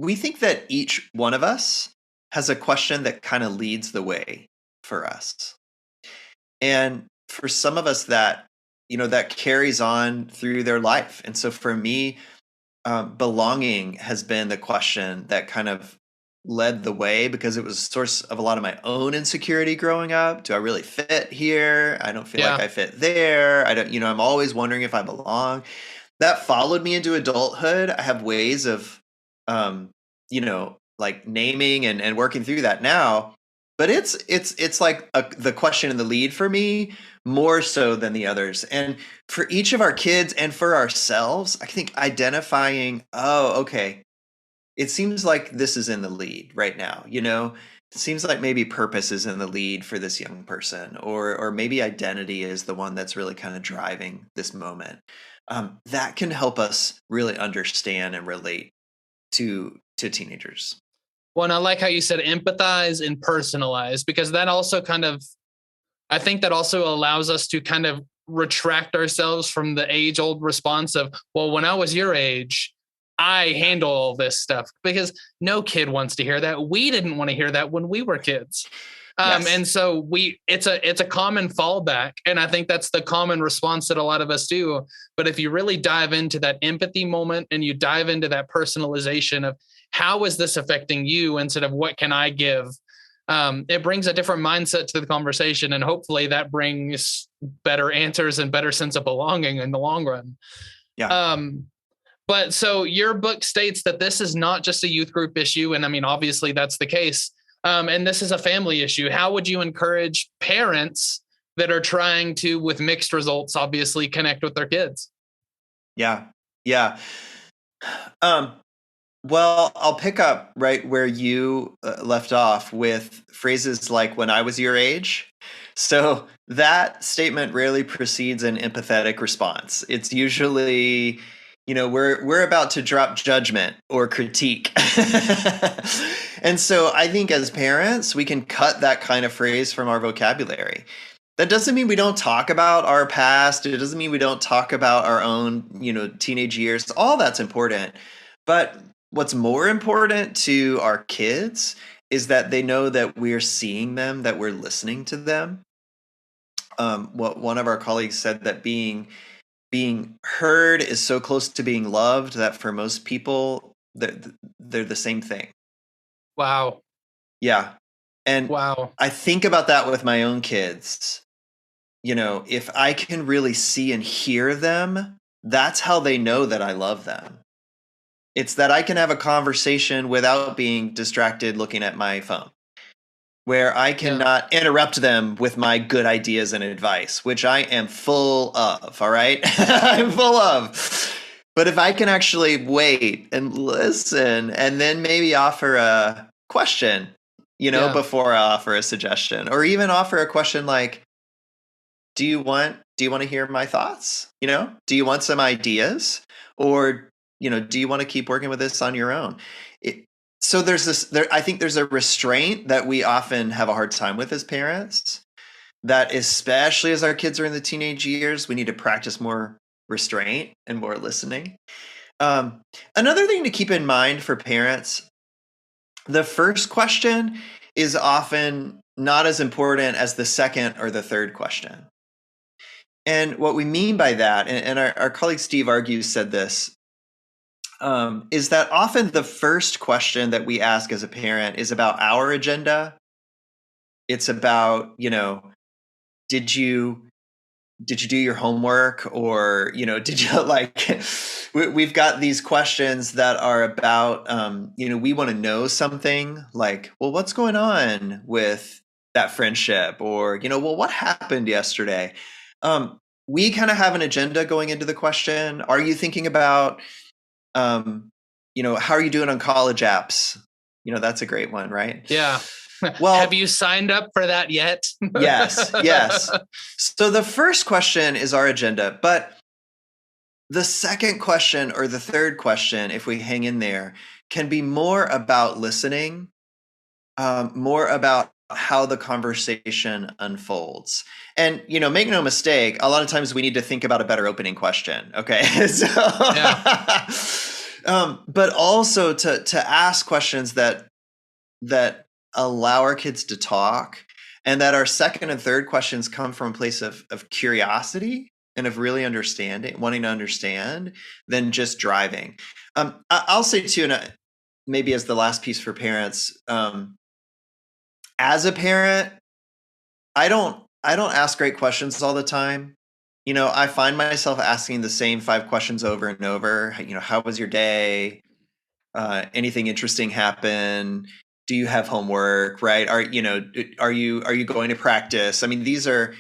we think that each one of us has a question that kind of leads the way for us. And for some of us that, that carries on through their life. And so for me, belonging has been the question that kind of led the way, because it was a source of a lot of my own insecurity growing up. Do I really fit here? I don't feel like I fit there. I don't, I'm always wondering if I belong. That followed me into adulthood. I have ways of, like naming and working through that now. But it's like the question in the lead for me, more so than the others. And for each of our kids and for ourselves, I think identifying, okay, it seems like this is in the lead right now. It seems like maybe purpose is in the lead for this young person, or maybe identity is the one that's really kind of driving this moment. That can help us really understand and relate to teenagers. Well, and I like how you said empathize and personalize, because that also I think that also allows us to kind of retract ourselves from the age-old response of, well, when I was your age, I handle all this stuff, because no kid wants to hear that. We didn't want to hear that when we were kids. Yes. And so it's a common fallback. And I think that's the common response that a lot of us do. But if you really dive into that empathy moment and you dive into that personalization of how is this affecting you instead of what can I give, it brings a different mindset to the conversation. And hopefully that brings better answers and better sense of belonging in the long run. Yeah. But so your book states that this is not just a youth group issue. And I mean, obviously that's the case. And this is a family issue. How would you encourage parents that are trying to, with mixed results, obviously connect with their kids? Yeah. Yeah. Well, I'll pick up right where you left off with phrases like "when I was your age." So that statement rarely precedes an empathetic response. It's usually, we're about to drop judgment or critique. And so I think as parents, we can cut that kind of phrase from our vocabulary. That doesn't mean we don't talk about our past. It doesn't mean we don't talk about our own, teenage years. All that's important. But what's more important to our kids is that they know that we're seeing them, that we're listening to them. What one of our colleagues said, that being heard is so close to being loved that for most people, they're the same thing. Wow. Yeah. And wow. I think about that with my own kids. If I can really see and hear them, that's how they know that I love them. It's that I can have a conversation without being distracted looking at my phone, where I cannot interrupt them with my good ideas and advice, which I am full of, all right? I'm full of. But if I can actually wait and listen and then maybe offer a question, before I offer a suggestion, or even offer a question like, do you want to hear my thoughts? Do you want some ideas? Or do you want to keep working with this on your own? So I think there's a restraint that we often have a hard time with as parents, that especially as our kids are in the teenage years, we need to practice more restraint and more listening. Another thing to keep in mind for parents, the first question is often not as important as the second or the third question. And what we mean by that, and our colleague Steve Argues said this, is that often the first question that we ask as a parent is about our agenda. It's about, did you do your homework, or, did you we've got these questions that are about, we want to know something like, well, what's going on with that friendship, or, well, what happened yesterday? We kind of have an agenda going into the question. Are you thinking about, how are you doing on college apps? That's a great one, right? Yeah. Well, have you signed up for that yet? Yes. So the first question is our agenda, but the second question or the third question, if we hang in there, can be more about listening, more about how the conversation unfolds. And, make no mistake, a lot of times we need to think about a better opening question. Okay. But also to ask questions that allow our kids to talk, and that our second and third questions come from a place of curiosity and of really wanting to understand, than just driving. I'll say too, and maybe as the last piece for parents, as a parent, I don't ask great questions all the time. I find myself asking the same 5 questions over and over. How was your day? Anything interesting happen? Do you have homework? Right? Are you going to practice? I mean, they're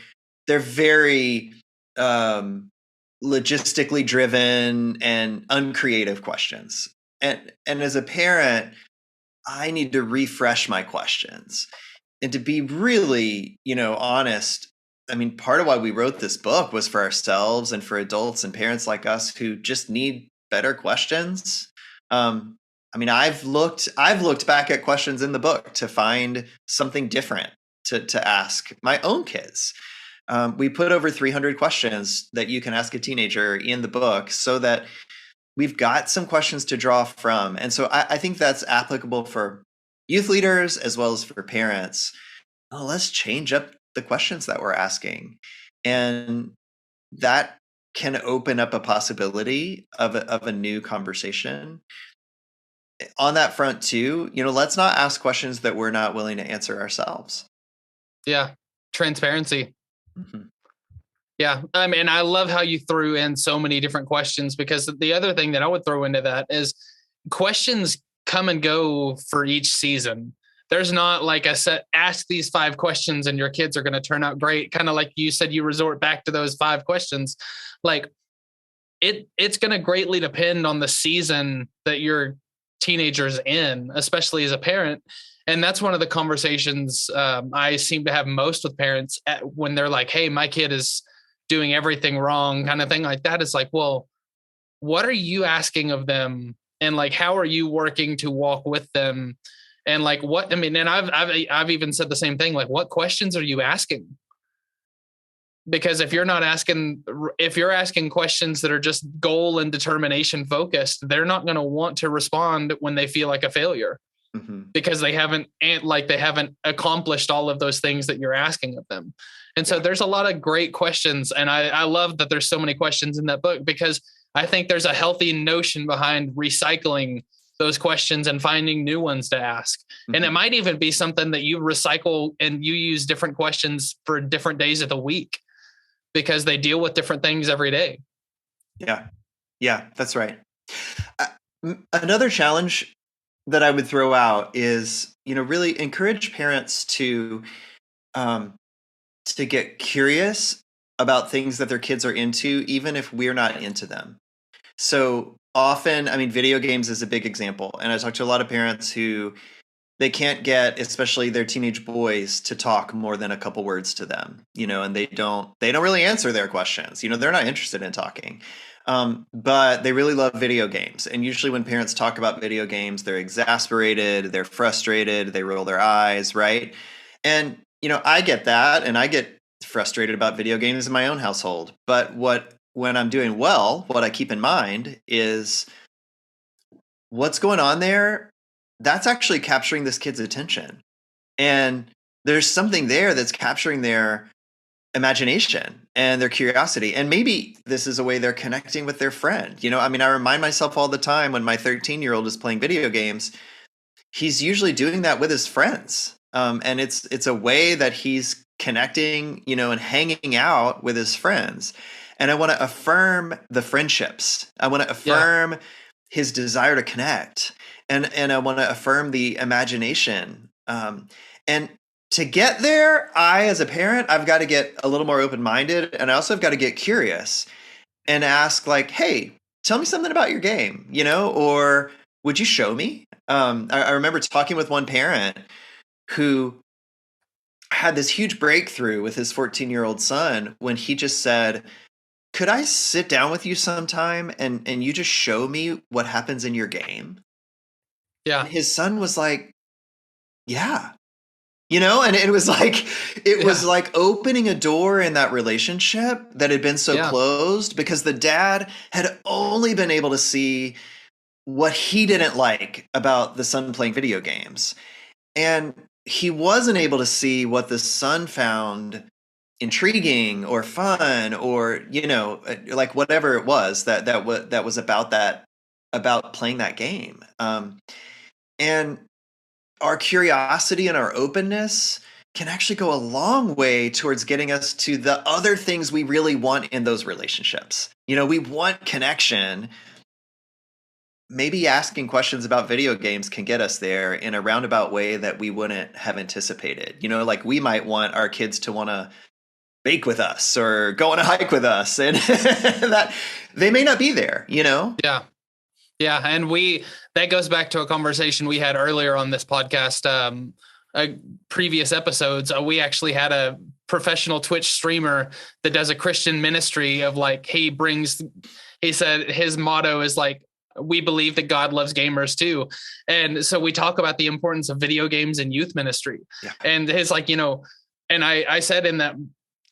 very logistically driven and uncreative questions. And as a parent, I need to refresh my questions. And to be really, honest, I mean, part of why we wrote this book was for ourselves and for adults and parents like us who just need better questions. I mean, I've looked back at questions in the book to find something different to ask my own kids. We put over 300 questions that you can ask a teenager in the book, so that we've got some questions to draw from. And so I think that's applicable for youth leaders as well as for parents. Oh, let's change up the questions that we're asking. And that can open up a possibility of a new conversation. On that front too, let's not ask questions that we're not willing to answer ourselves. Yeah. Transparency. Mm-hmm. Yeah. I mean, I love how you threw in so many different questions, because the other thing that I would throw into that is questions come and go for each season. There's not like a set, ask these 5 questions and your kids are going to turn out great. Kind of like you said, you resort back to those 5 questions. Like it's going to greatly depend on the season that your teenager's in, especially as a parent. And that's one of the conversations I seem to have most with parents when they're like, hey, my kid is doing everything wrong, kind of thing like that. It's like, well, what are you asking of them? And like, how are you working to walk with them? And like, what, I mean, and I've even said the same thing. Like, what questions are you asking? Because if you're asking questions that are just goal and determination focused, they're not going to want to respond when they feel like a failure. Mm-hmm. Because they haven't accomplished all of those things that you're asking of them. And so there's a lot of great questions. And I love that there's so many questions in that book, because I think there's a healthy notion behind recycling those questions and finding new ones to ask. Mm-hmm. And it might even be something that you recycle and you use different questions for different days of the week, because they deal with different things every day. Yeah. Yeah, that's right. Another challenge that I would throw out is, really encourage parents to get curious about things that their kids are into, even if we're not into them. So often, I mean, video games is a big example. And I talk to a lot of parents who they can't get, especially their teenage boys, to talk more than a couple words to them, and they don't really answer their questions. They're not interested in talking. But they really love video games. And usually when parents talk about video games, they're exasperated, they're frustrated, they roll their eyes, right? And, I get that, and I get frustrated about video games in my own household. But when I'm doing well, what I keep in mind is what's going on there. That's actually capturing this kid's attention. And there's something there that's capturing their imagination and their curiosity. And maybe this is a way they're connecting with their friend. I mean, I remind myself all the time when my 13-year-old is playing video games, he's usually doing that with his friends. And it's a way that he's connecting, and hanging out with his friends. And I want to affirm the friendships. I want to affirm his desire to connect. And I want to affirm the imagination. And to get there, as a parent, I've got to get a little more open-minded, and I also have got to get curious and ask, like, hey, tell me something about your game, or would you show me? I remember talking with one parent who had this huge breakthrough with his 14-year-old son when he just said, could I sit down with you sometime and you just show me what happens in your game? Yeah. And his son was like, yeah. And it was like, was like opening a door in that relationship that had been so closed, because the dad had only been able to see what he didn't like about the son playing video games. And he wasn't able to see what the son found intriguing or fun, or like whatever it was that was about playing that game. And our curiosity and our openness can actually go a long way towards getting us to the other things we really want in those relationships. We want connection. Maybe asking questions about video games can get us there in a roundabout way that we wouldn't have anticipated. Like we might want our kids to want to bake with us or go on a hike with us, and that they may not be there. Yeah. Yeah. And that goes back to a conversation we had earlier on this podcast, previous episodes. We actually had a professional Twitch streamer that does a Christian ministry of like, he said his motto is like, we believe that God loves gamers too. And so we talk about the importance of video games in youth ministry. Yeah. And his like, and I said in that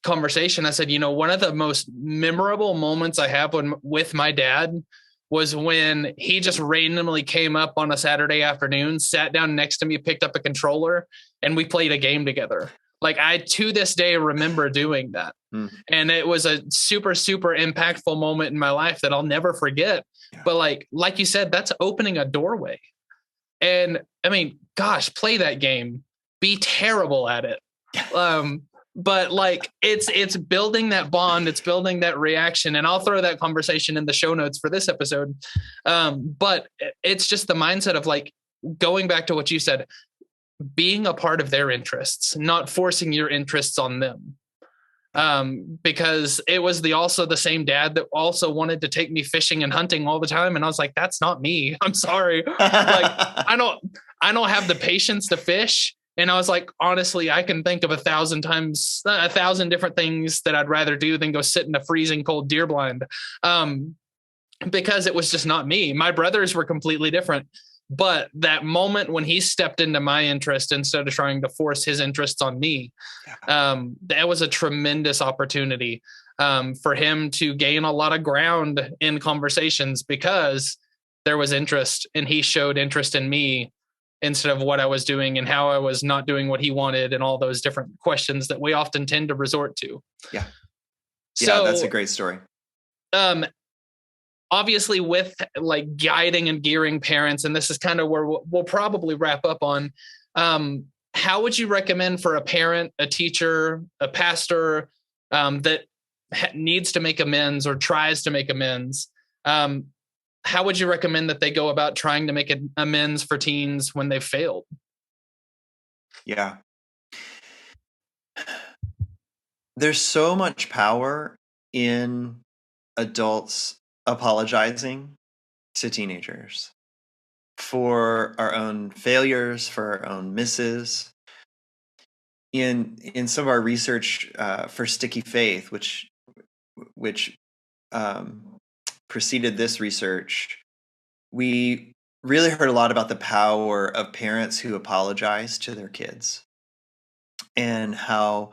conversation, I said, one of the most memorable moments I have with my dad was when he just randomly came up on a Saturday afternoon, sat down next to me, picked up a controller, and we played a game together. Like I, to this day, remember doing that. And it was a super, super impactful moment in my life that I'll never forget. Yeah. But like you said, that's opening a doorway. And I mean, gosh, play that game, be terrible at it. But like it's building that bond, it's building that reaction. And I'll throw that conversation in the show notes for this episode. But it's just the mindset of like going back to what you said, being a part of their interests, not forcing your interests on them. Because it was also the same dad that also wanted to take me fishing and hunting all the time. And I was like, that's not me. I'm sorry. Like I don't have the patience to fish. And I was like, honestly, I can think of 1,000 different things that I'd rather do than go sit in a freezing cold deer blind. Because it was just not me. My brothers were completely different. But that moment when he stepped into my interest instead of trying to force his interests on me, that was a tremendous opportunity for him to gain a lot of ground in conversations because there was interest and he showed interest in me instead of what I was doing and how I was not doing what he wanted and all those different questions that we often tend to resort to. Yeah. So, that's a great story. Obviously with like guiding and gearing parents, and this is kind of where we'll probably wrap up on, how would you recommend for a parent, a teacher, a pastor that needs to make amends or tries to make amends? How would you recommend that they go about trying to make amends for teens when they've failed? Yeah. There's so much power in adults apologizing to teenagers for our own failures, for our own misses. In some of our research for Sticky Faith, which preceded this research, we really heard a lot about the power of parents who apologize to their kids and how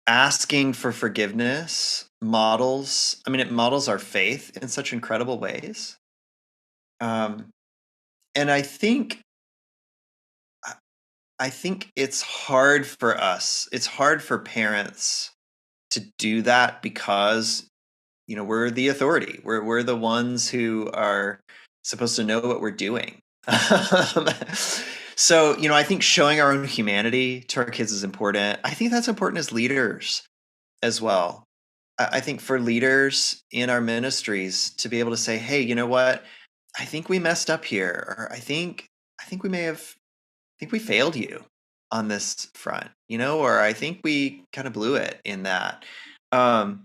asking for forgiveness models our faith in such incredible ways. And I think it's hard for us. It's hard for parents to do that because, we're the authority. We're the ones who are supposed to know what we're doing. So, I think showing our own humanity to our kids is important. I think that's important as leaders as well. I think for leaders in our ministries to be able to say, hey, you know what? I think we messed up here. Or I think we failed you on this front, or I think we kind of blew it in that. I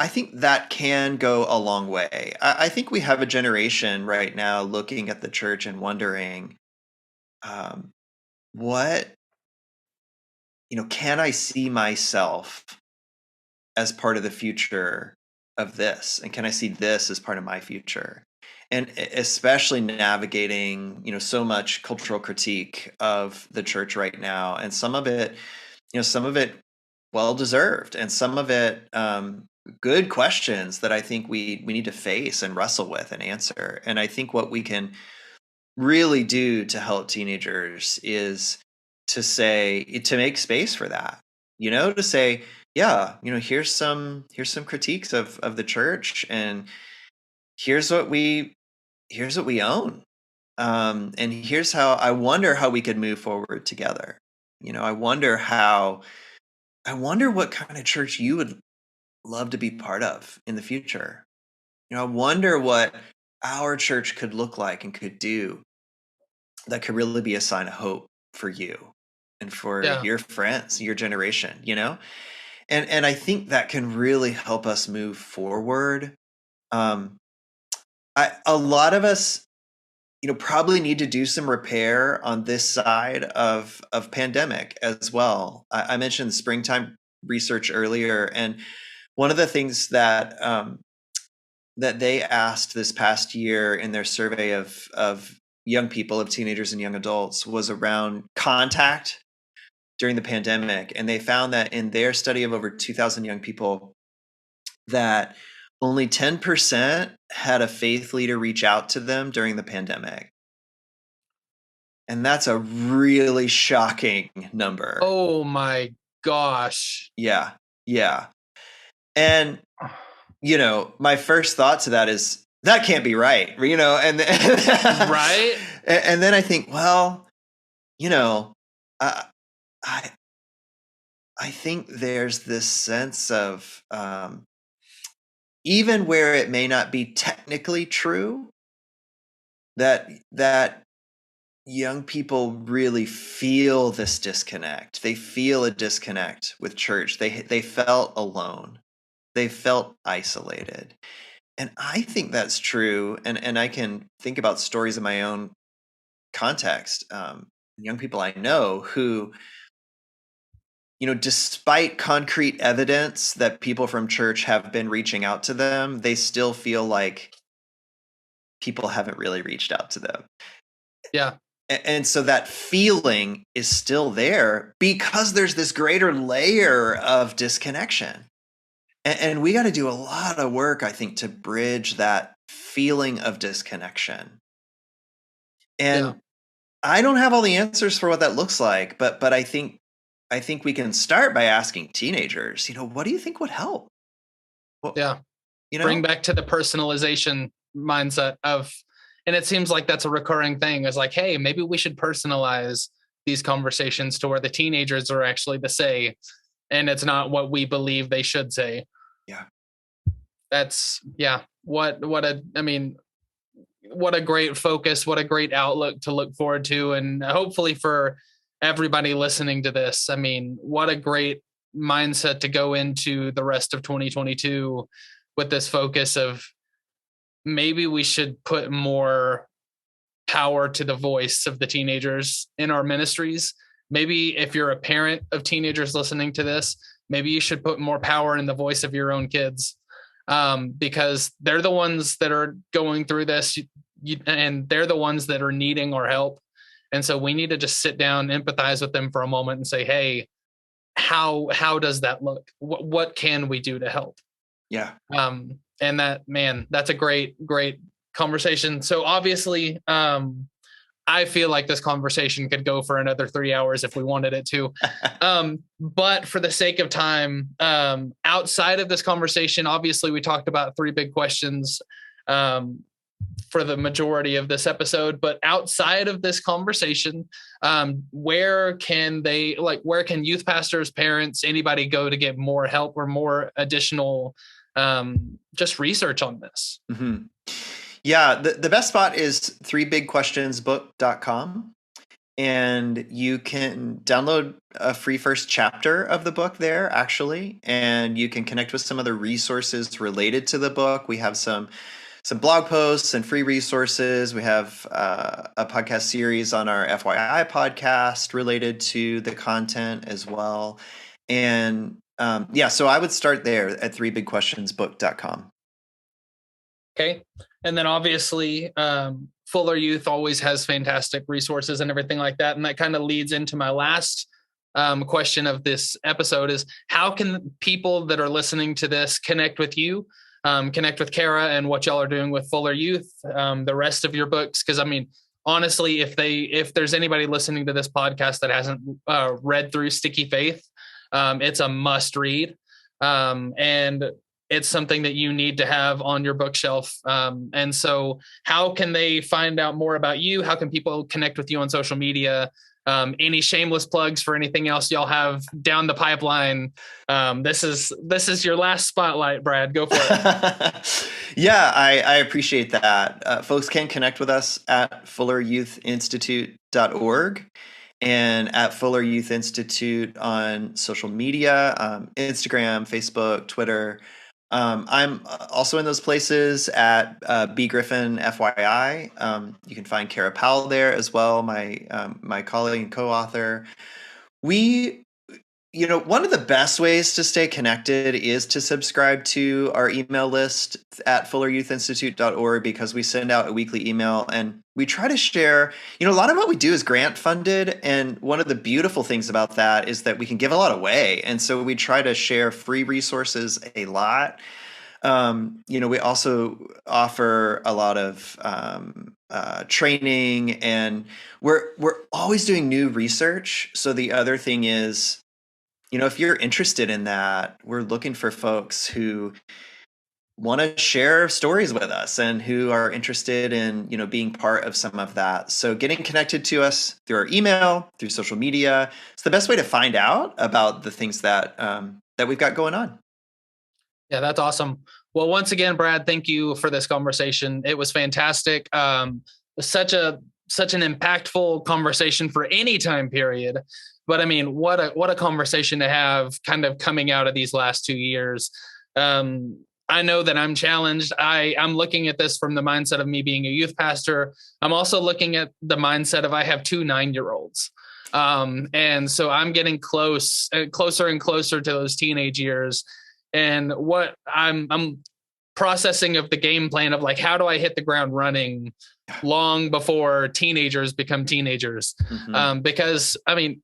think that can go a long way. I think we have a generation right now looking at the church and wondering, can I see myself as part of the future of this? And can I see this as part of my future? And especially navigating, so much cultural critique of the church right now. And some of it well-deserved. And some of it good questions that I think we need to face and wrestle with and answer. And I think what we can really do to help teenagers is to make space for that, to say, yeah, here's some critiques of the church, and here's what we own. And here's how I wonder how we could move forward together. I wonder what kind of church you would love to be part of in the future. I wonder what our church could look like and could do that could really be a sign of hope for you and for Yeah. your friends, your generation. And I think that can really help us move forward. A lot of us, probably need to do some repair on this side of pandemic as well. I mentioned springtime research earlier, and one of the things that they asked this past year in their survey of young people, of teenagers and young adults, was around contact during the pandemic. And they found that in their study of over 2,000 young people, that only 10% had a faith leader reach out to them during the pandemic. And that's a really shocking number. Oh my gosh. Yeah. Yeah. And, my first thought to that is, that can't be right, and Right. And then I think, well, I think there's this sense of, even where it may not be technically true, that young people really feel this disconnect. They feel a disconnect with church. They felt alone. They felt isolated. And I think that's true. And I can think about stories in my own context. Young people I know who, despite concrete evidence that people from church have been reaching out to them, they still feel like people haven't really reached out to them. Yeah. And so that feeling is still there because there's this greater layer of disconnection. And we got to do a lot of work, I think, to bridge that feeling of disconnection. And I don't have all the answers for what that looks like, but I think we can start by asking teenagers, what do you think would help? Well, bring back to the personalization mindset of, and it seems like that's a recurring thing, is like, hey, maybe we should personalize these conversations to where the teenagers are actually the say, and it's not what we believe they should say. Yeah. That's what a great focus, what a great outlook to look forward to. And hopefully for everybody listening to this, what a great mindset to go into the rest of 2022 with this focus of, maybe we should put more power to the voice of the teenagers in our ministries. Maybe if you're a parent of teenagers listening to this, maybe you should put more power in the voice of your own kids, because they're the ones that are going through this, and they're the ones that are needing our help. And so we need to just sit down, empathize with them for a moment and say, hey, how does that look? What can we do to help? Yeah. And that's a great conversation. So obviously, I feel like this conversation could go for another 3 hours if we wanted it to. But for the sake of time, outside of this conversation, obviously we talked about 3 big questions for the majority of this episode. But outside of this conversation, where can youth pastors, parents, anybody go to get more help or more additional just research on this? Mm-hmm. Yeah, the best spot is 3bigquestionsbook.com. And you can download a free first chapter of the book there, actually. And you can connect with some other resources related to the book. We have some blog posts and free resources. We have a podcast series on our FYI podcast related to the content as well. And so I would start there at 3bigquestionsbook.com. Okay. And then obviously, Fuller Youth always has fantastic resources and everything like that. And that kind of leads into my last question of this episode is, how can people that are listening to this connect with you, connect with Kara and what y'all are doing with Fuller Youth, the rest of your books? Because I mean, honestly, if there's anybody listening to this podcast that hasn't read through Sticky Faith, it's a must read. And it's something that you need to have on your bookshelf. And so how can they find out more about you? How can people connect with you on social media? Any shameless plugs for anything else y'all have down the pipeline? This is your last spotlight, Brad. Go for it. Yeah, I appreciate that. Folks can connect with us at fulleryouthinstitute.org and at Fuller Youth Institute on social media, Instagram, Facebook, Twitter. I'm also in those places at B Griffin FYI. You can find Kara Powell there as well, my colleague and co-author. One of the best ways to stay connected is to subscribe to our email list at fulleryouthinstitute.org, because we send out a weekly email and we try to share, a lot of what we do is grant funded. And one of the beautiful things about that is that we can give a lot away. And so we try to share free resources a lot. We also offer a lot of training, and we're always doing new research. So the other thing is, if you're interested in that, we're looking for folks who want to share stories with us and who are interested in, being part of some of that. So getting connected to us through our email, through social media, it's the best way to find out about the things that we've got going on. Yeah, that's awesome. Well, once again, Brad, thank you for this conversation. It was fantastic. Such an impactful conversation for any time period. But I mean, what a conversation to have kind of coming out of these last 2 years. I know that I'm challenged. I'm looking at this from the mindset of me being a youth pastor. I'm also looking at the mindset of I have 2 9-year-olds. And so I'm getting closer and closer to those teenage years. And what I'm processing of the game plan of, like, how do I hit the ground running long before teenagers become teenagers? Mm-hmm. Because I mean,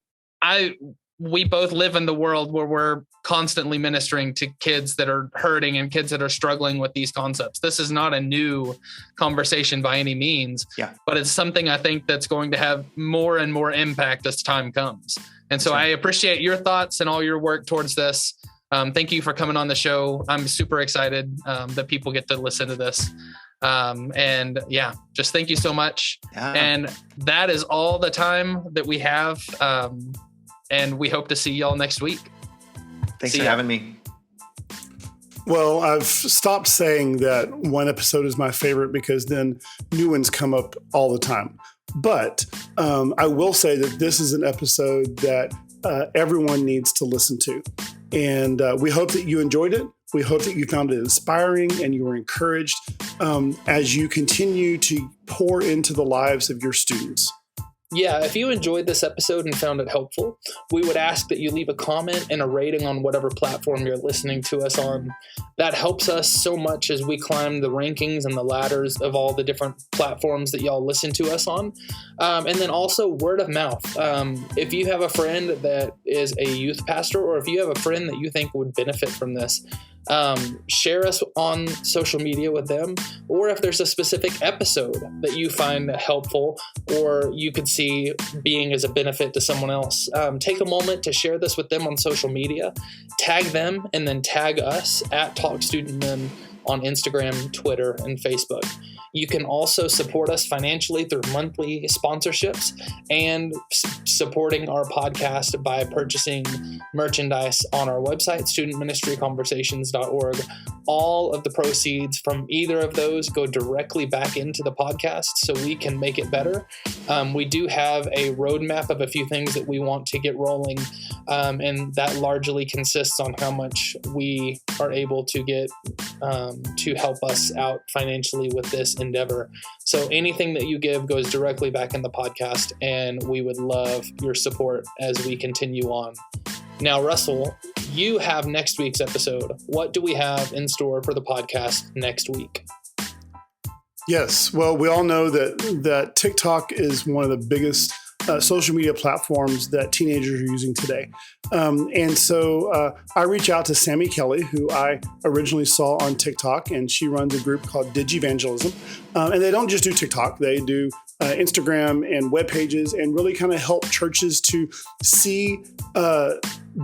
we both live in the world where we're constantly ministering to kids that are hurting and kids that are struggling with these concepts. This is not a new conversation by any means, but it's something I think that's going to have more and more impact as time comes. And so I appreciate your thoughts and all your work towards this. Thank you for coming on the show. I'm super excited that people get to listen to this. And just thank you so much. Yeah. And that is all the time that we have. And we hope to see y'all next week. Thanks for having me. Well, I've stopped saying that one episode is my favorite because then new ones come up all the time. But I will say that this is an episode that everyone needs to listen to. And we hope that you enjoyed it. We hope that you found it inspiring and you were encouraged as you continue to pour into the lives of your students. Yeah, if you enjoyed this episode and found it helpful, we would ask that you leave a comment and a rating on whatever platform you're listening to us on. That helps us so much as we climb the rankings and the ladders of all the different platforms that y'all listen to us on. And then also word of mouth. If you have a friend that is a youth pastor, or if you have a friend that you think would benefit from this, share us on social media with them, or if there's a specific episode that you find helpful or you could see being as a benefit to someone else, take a moment to share this with them on social media, tag them, and then tag us at Talk Student Men on Instagram, Twitter, and Facebook. You can also support us financially through monthly sponsorships and supporting our podcast by purchasing merchandise on our website, studentministryconversations.org. All of the proceeds from either of those go directly back into the podcast so we can make it better. We do have a roadmap of a few things that we want to get rolling, and that largely consists on how much we are able to get to help us out financially with this endeavor. So anything that you give goes directly back in the podcast, and we would love your support as we continue on. Now, Russell, you have next week's episode. What do we have in store for the podcast next week? Yes. Well, we all know that TikTok is one of the biggest social media platforms that teenagers are using today. And so I reach out to Sammy Kelly, who I originally saw on TikTok, and she runs a group called Evangelism. And they don't just do TikTok, they do Instagram and web pages, and really kind of help churches to see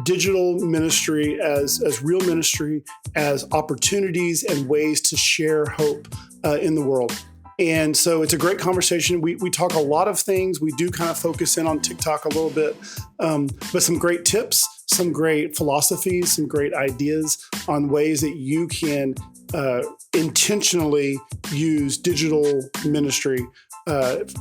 digital ministry as real ministry, as opportunities and ways to share hope in the world. And so it's a great conversation. We talk a lot of things. We do kind of focus in on TikTok a little bit, but some great tips, some great philosophies, some great ideas on ways that you can intentionally use digital ministry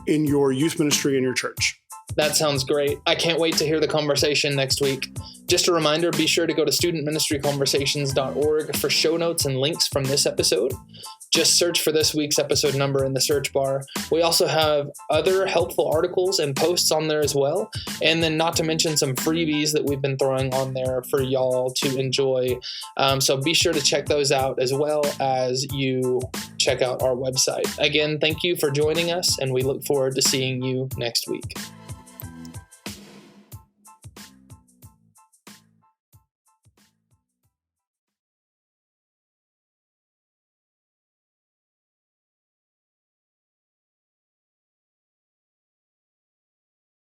in your youth ministry in your church. That sounds great. I can't wait to hear the conversation next week. Just a reminder, be sure to go to studentministryconversations.org for show notes and links from this episode. Just search for this week's episode number in the search bar. We also have other helpful articles and posts on there as well. And then not to mention some freebies that we've been throwing on there for y'all to enjoy. So be sure to check those out as well as you check out our website. Again, thank you for joining us, and we look forward to seeing you next week.